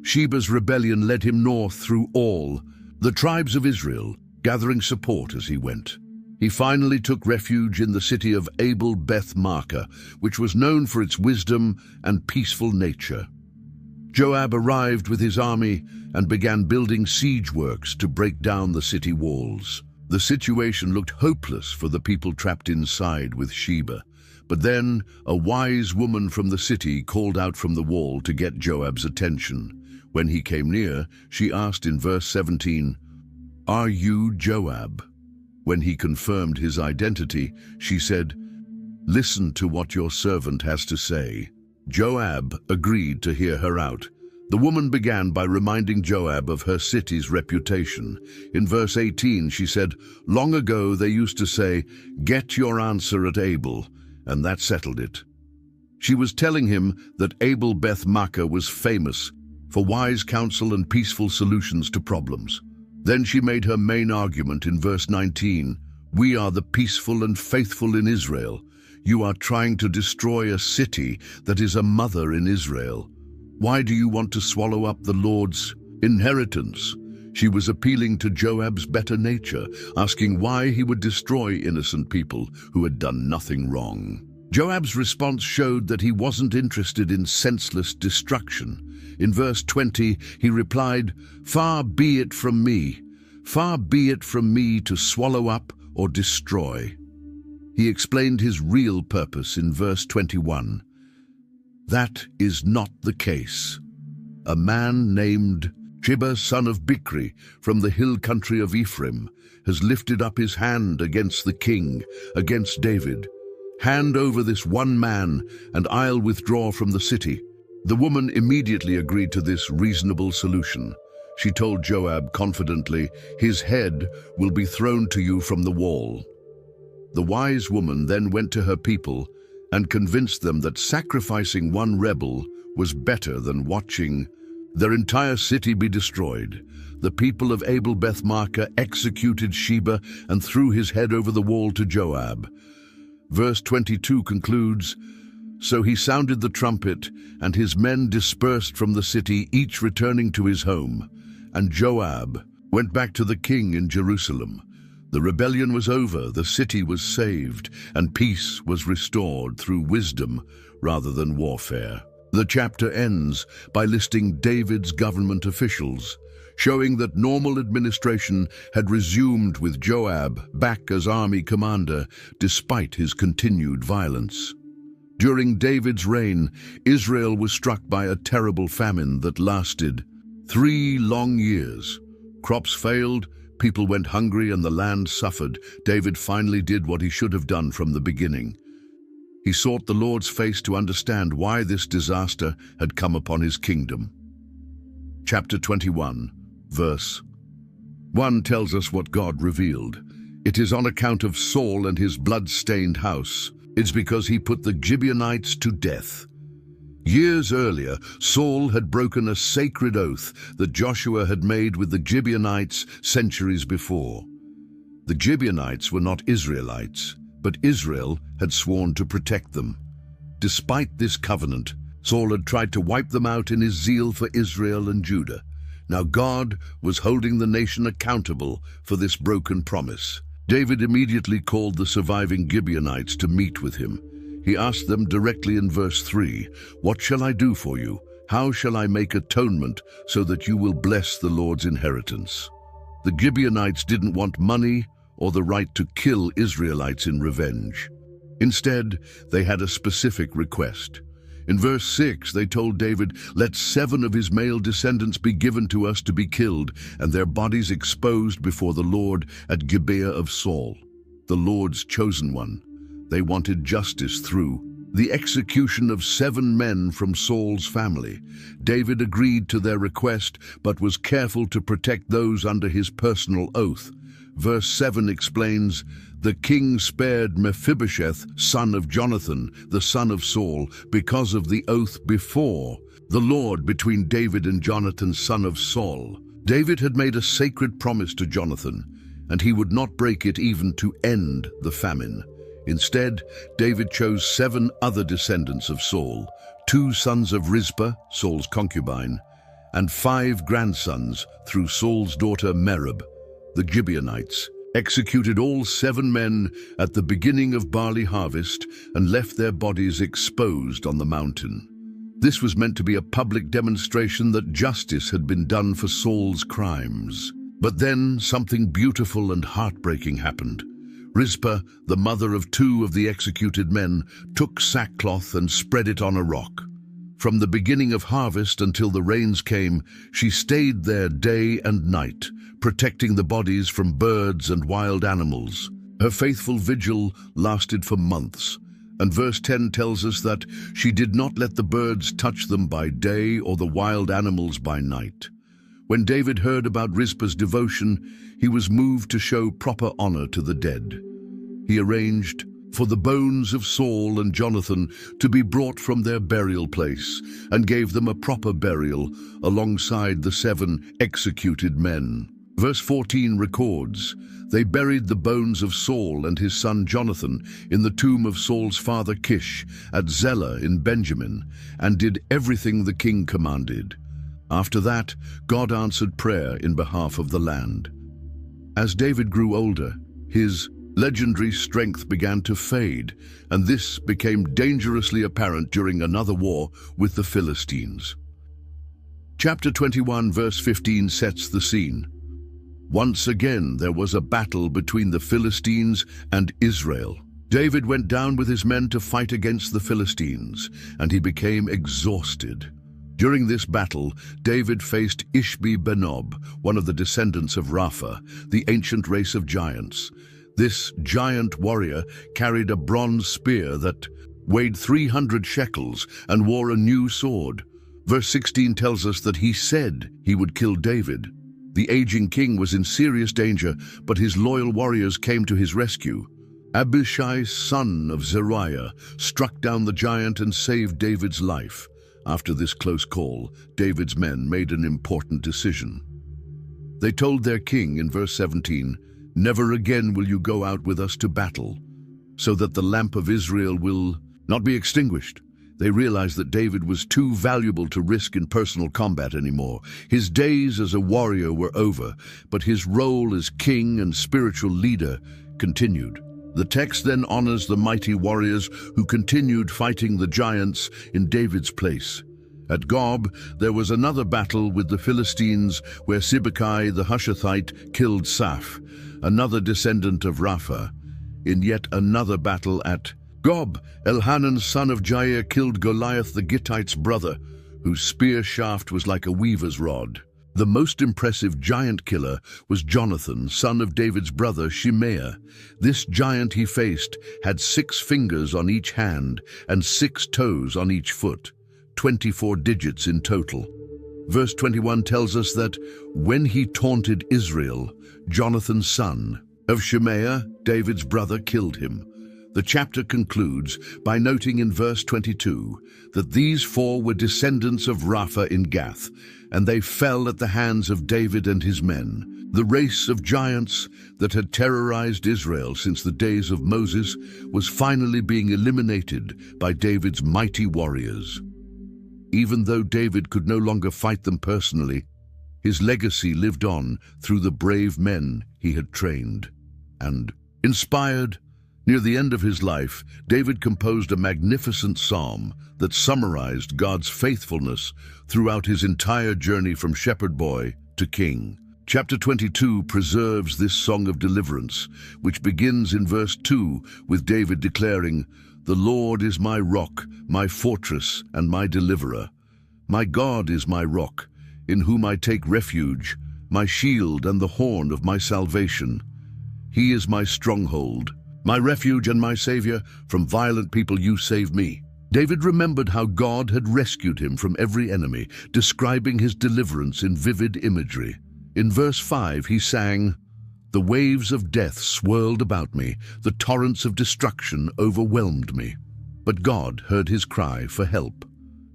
Sheba's rebellion led him north through all the tribes of Israel, gathering support as he went. He finally took refuge in the city of Abel-Beth-Maachah, which was known for its wisdom and peaceful nature. Joab arrived with his army and began building siege works to break down the city walls. The situation looked hopeless for the people trapped inside with Sheba. But then a wise woman from the city called out from the wall to get Joab's attention. When he came near, she asked in verse 17, "Are you Joab?" When he confirmed his identity, she said, "Listen to what your servant has to say." Joab agreed to hear her out. The woman began by reminding Joab of her city's reputation. In verse 18, she said, "Long ago they used to say, 'Get your answer at Abel,' and that settled it." She was telling him that Abel-Beth-Maachah was famous for wise counsel and peaceful solutions to problems. Then she made her main argument in verse 19, "We are the peaceful and faithful in Israel. You are trying to destroy a city that is a mother in Israel. Why do you want to swallow up the Lord's inheritance?" She was appealing to Joab's better nature, asking why he would destroy innocent people who had done nothing wrong. Joab's response showed that he wasn't interested in senseless destruction. In verse 20, he replied, "Far be it from me to swallow up or destroy." He explained his real purpose in verse 21. That is not the case. A man named Sheba, son of Bichri, from the hill country of Ephraim, has lifted up his hand against the king, against David. Hand over this one man, and I'll withdraw from the city. The woman immediately agreed to this reasonable solution. She told Joab confidently, "His head will be thrown to you from the wall." The wise woman then went to her people and convinced them that sacrificing one rebel was better than watching their entire city be destroyed. The people of Abel-Beth-Maachah executed Sheba and threw his head over the wall to Joab. Verse 22 concludes, "So he sounded the trumpet, and his men dispersed from the city, each returning to his home. And Joab went back to the king in Jerusalem. The rebellion was over, the city was saved, and peace was restored through wisdom rather than warfare." The chapter ends by listing David's government officials, showing that normal administration had resumed with Joab back as army commander despite his continued violence. During David's reign, Israel was struck by a terrible famine that lasted 3 long years. Crops failed, people went hungry, and the land suffered. David finally did what he should have done from the beginning. He sought the Lord's face to understand why this disaster had come upon his kingdom. Chapter 21, verse 1 tells us what God revealed. It is on account of Saul and his blood-stained house. It's because he put the Gibeonites to death. Years earlier, Saul had broken a sacred oath that Joshua had made with the Gibeonites centuries before. The Gibeonites were not Israelites, but Israel had sworn to protect them. Despite this covenant, Saul had tried to wipe them out in his zeal for Israel and Judah. Now God was holding the nation accountable for this broken promise. David immediately called the surviving Gibeonites to meet with him. He asked them directly in verse 3, "What shall I do for you? How shall I make atonement so that you will bless the Lord's inheritance?" The Gibeonites didn't want money or the right to kill Israelites in revenge. Instead, they had a specific request. In verse 6, they told David, "Let 7 of his male descendants be given to us to be killed, and their bodies exposed before the Lord at Gibeah of Saul," the Lord's chosen one. They wanted justice through the execution of 7 men from Saul's family. David agreed to their request, but was careful to protect those under his personal oath. Verse 7 explains, "The king spared Mephibosheth, son of Jonathan, the son of Saul, because of the oath before the Lord between David and Jonathan, son of Saul." David had made a sacred promise to Jonathan, and he would not break it even to end the famine. Instead, David chose 7 other descendants of Saul, 2 sons of Rizpah, Saul's concubine, and 5 grandsons through Saul's daughter Merab. The Gibeonites executed all 7 men at the beginning of barley harvest and left their bodies exposed on the mountain. This was meant to be a public demonstration that justice had been done for Saul's crimes. But then something beautiful and heartbreaking happened. Rizpah, the mother of 2 of the executed men, took sackcloth and spread it on a rock. From the beginning of harvest until the rains came, she stayed there day and night, protecting the bodies from birds and wild animals. Her faithful vigil lasted for months, and verse 10 tells us that she did not let the birds touch them by day or the wild animals by night. When David heard about Rizpah's devotion, he was moved to show proper honor to the dead. He arranged for the bones of Saul and Jonathan to be brought from their burial place and gave them a proper burial alongside the 7 executed men. Verse 14 records, "They buried the bones of Saul and his son Jonathan in the tomb of Saul's father Kish at Zelah in Benjamin, and did everything the king commanded." After that, God answered prayer in behalf of the land. As David grew older, his legendary strength began to fade, and this became dangerously apparent during another war with the Philistines. Chapter 21, verse 15 sets the scene. Once again, there was a battle between the Philistines and Israel. David went down with his men to fight against the Philistines, and he became exhausted. During this battle, David faced Ishbi-Benob, one of the descendants of Rapha, the ancient race of giants. This giant warrior carried a bronze spear that weighed 300 shekels and wore a new sword. Verse 16 tells us that he said he would kill David. The aging king was in serious danger, but his loyal warriors came to his rescue. Abishai, son of Zeruiah, struck down the giant and saved David's life. After this close call, David's men made an important decision. They told their king in verse 17, "Never again will you go out with us to battle, so that the lamp of Israel will not be extinguished." They realized that David was too valuable to risk in personal combat anymore. His days as a warrior were over, but his role as king and spiritual leader continued. The text then honors the mighty warriors who continued fighting the giants in David's place. At Gob, there was another battle with the Philistines where Sibbecai the Hushathite killed Saph, another descendant of Rapha. In yet another battle at Gob, Elhanan son of Jair killed Goliath the Gittite's brother, whose spear shaft was like a weaver's rod. The most impressive giant killer was Jonathan, son of David's brother Shimea. This giant he faced had 6 fingers on each hand and 6 toes on each foot, 24 digits in total. Verse 21 tells us that when he taunted Israel, Jonathan's son of Shimea, David's brother, killed him. The chapter concludes by noting in verse 22 that these 4 were descendants of Rapha in Gath, and they fell at the hands of David and his men. The race of giants that had terrorized Israel since the days of Moses was finally being eliminated by David's mighty warriors. Even though David could no longer fight them personally, his legacy lived on through the brave men he had trained. And, inspired, near the end of his life, David composed a magnificent psalm that summarized God's faithfulness throughout his entire journey from shepherd boy to king. Chapter 22 preserves this song of deliverance, which begins in verse 2 with David declaring, "The Lord is my rock, my fortress, and my deliverer. My God is my rock, in whom I take refuge, my shield and the horn of my salvation. He is my stronghold, my refuge and my savior. From violent people you save me." David remembered how God had rescued him from every enemy, describing his deliverance in vivid imagery. In verse 5 he sang, "The waves of death swirled about me, the torrents of destruction overwhelmed me. But God heard his cry for help."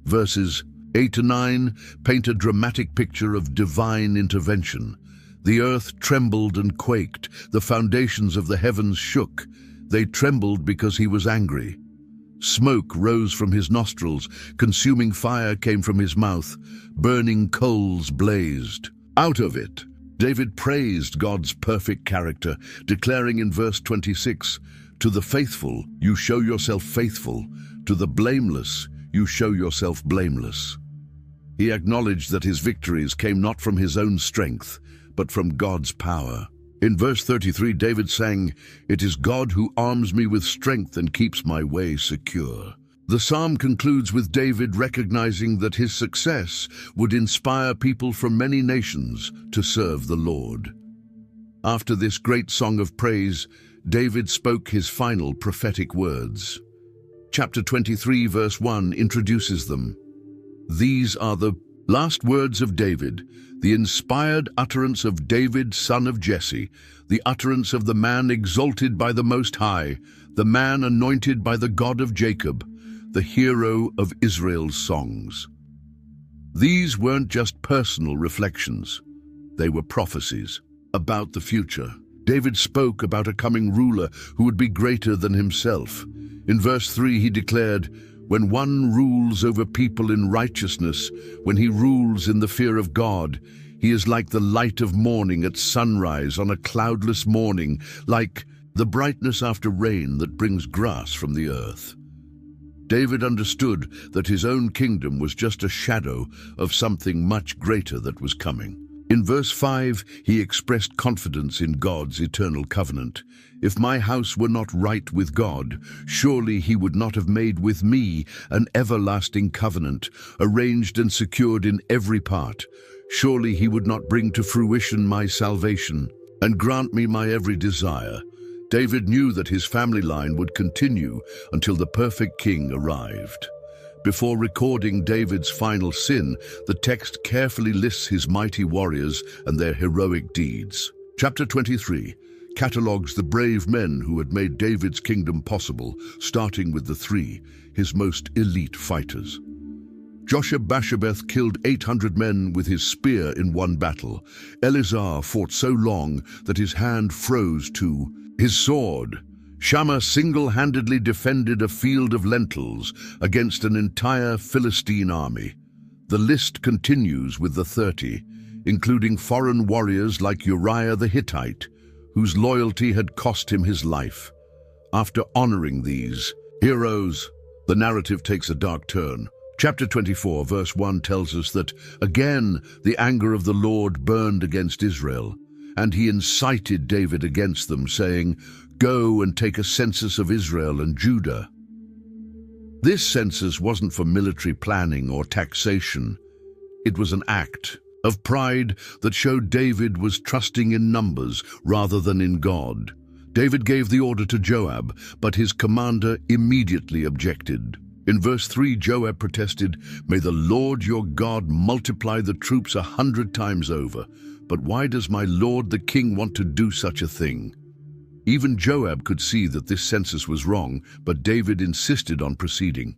Verses 8 to 9 paint a dramatic picture of divine intervention. The earth trembled and quaked, the foundations of the heavens shook. They trembled because he was angry. Smoke rose from his nostrils, consuming fire came from his mouth, burning coals blazed. Out of it, David praised God's perfect character, declaring in verse 26, "To the faithful you show yourself faithful, to the blameless you show yourself blameless." He acknowledged that his victories came not from his own strength, but from God's power. In verse 33, David sang, "It is God who arms me with strength and keeps my way secure." The psalm concludes with David recognizing that his success would inspire people from many nations to serve the Lord. After this great song of praise, David spoke his final prophetic words. Chapter 23, verse 1 introduces them. These are the last words of David, the inspired utterance of David, son of Jesse, the utterance of the man exalted by the Most High, the man anointed by the God of Jacob, the hero of Israel's songs. These weren't just personal reflections. They were prophecies about the future. David spoke about a coming ruler who would be greater than himself. In verse 3 he declared, "When one rules over people in righteousness, when he rules in the fear of God, he is like the light of morning at sunrise on a cloudless morning, like the brightness after rain that brings grass from the earth." David understood that his own kingdom was just a shadow of something much greater that was coming. In verse 5, he expressed confidence in God's eternal covenant. "If my house were not right with God, surely he would not have made with me an everlasting covenant, arranged and secured in every part. Surely he would not bring to fruition my salvation and grant me my every desire." David knew that his family line would continue until the perfect king arrived. Before recording David's final sin, the text carefully lists his mighty warriors and their heroic deeds. Chapter 23 catalogues the brave men who had made David's kingdom possible, starting with the three, his most elite fighters. Bathsheba killed 800 men with his spear in one battle. Eleazar fought so long that his hand froze to his sword. Shammah single-handedly defended a field of lentils against an entire Philistine army. The list continues with the 30, including foreign warriors like Uriah the Hittite, whose loyalty had cost him his life. After honoring these heroes, the narrative takes a dark turn. Chapter 24, verse 1 tells us that, again, the anger of the Lord burned against Israel, and he incited David against them, saying, "Go and take a census of Israel and Judah." This census wasn't for military planning or taxation. It was an act of pride that showed David was trusting in numbers rather than in God. David gave the order to Joab, but his commander immediately objected. In verse 3, Joab protested, "May the Lord your God multiply the troops 100 times over. But why does my lord the king want to do such a thing?" Even Joab could see that this census was wrong, but David insisted on proceeding.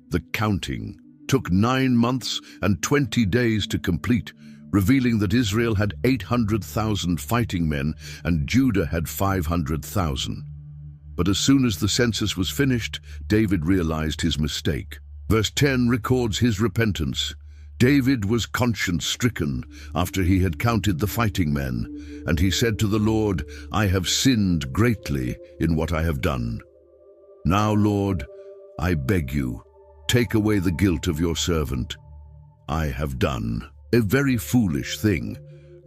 The counting took 9 months and 20 days to complete, revealing that Israel had 800,000 fighting men and Judah had 500,000. But as soon as the census was finished, David realized his mistake. Verse 10 records his repentance. David was conscience-stricken after he had counted the fighting men, and he said to the Lord, "I have sinned greatly in what I have done. Now, Lord, I beg you, take away the guilt of your servant. I have done a very foolish thing."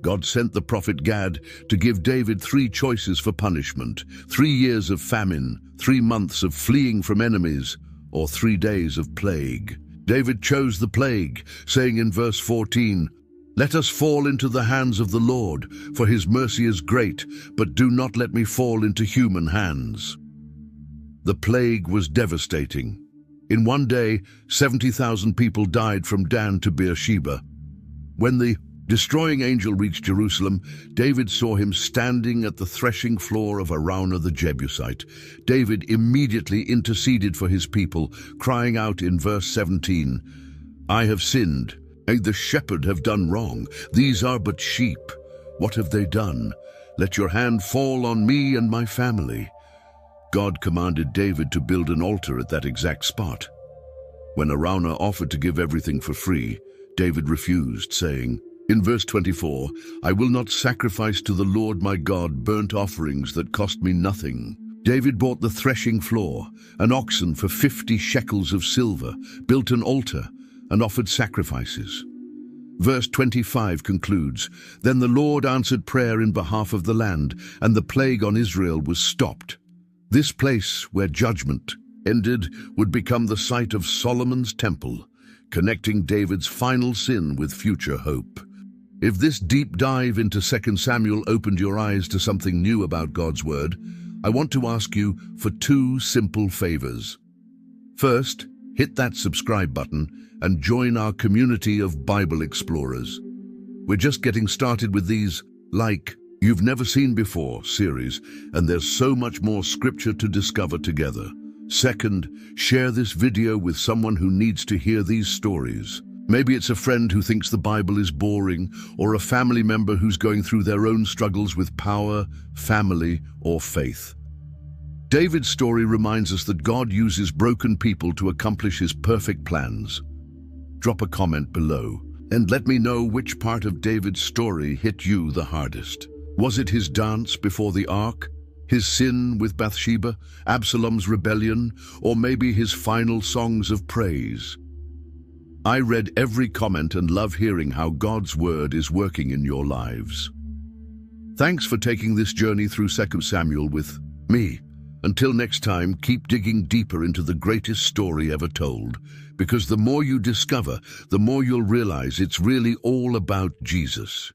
God sent the prophet Gad to give David 3 choices for punishment: 3 years of famine, 3 months of fleeing from enemies, or 3 days of plague. David chose the plague, saying in verse 14, "Let us fall into the hands of the Lord, for his mercy is great, but do not let me fall into human hands." The plague was devastating. In one day, 70,000 people died from Dan to Beersheba. When the destroying angel reached Jerusalem, David saw him standing at the threshing floor of Araunah the Jebusite. David immediately interceded for his people, crying out in verse 17, "I have sinned, and the shepherd have done wrong. These are but sheep. What have they done? Let your hand fall on me and my family." God commanded David to build an altar at that exact spot. When Araunah offered to give everything for free, David refused, saying, in verse 24, "I will not sacrifice to the Lord my God burnt offerings that cost me nothing." David bought the threshing floor, an oxen for 50 shekels of silver, built an altar, and offered sacrifices. Verse 25 concludes, "Then the Lord answered prayer in behalf of the land, and the plague on Israel was stopped." This place, where judgment ended, would become the site of Solomon's temple, connecting David's final sin with future hope. If this deep dive into 2 Samuel opened your eyes to something new about God's Word, I want to ask you for 2 simple favors. First, hit that subscribe button and join our community of Bible explorers. We're just getting started with these, You've Never Seen Before series, and there's so much more scripture to discover together. Second, share this video with someone who needs to hear these stories. Maybe it's a friend who thinks the Bible is boring, or a family member who's going through their own struggles with power, family, or faith. David's story reminds us that God uses broken people to accomplish his perfect plans. Drop a comment below, and let me know which part of David's story hit you the hardest. Was it his dance before the ark, his sin with Bathsheba, Absalom's rebellion, or maybe his final songs of praise? I read every comment and love hearing how God's Word is working in your lives. Thanks for taking this journey through 2 Samuel with me. Until next time, keep digging deeper into the greatest story ever told, because the more you discover, the more you'll realize it's really all about Jesus.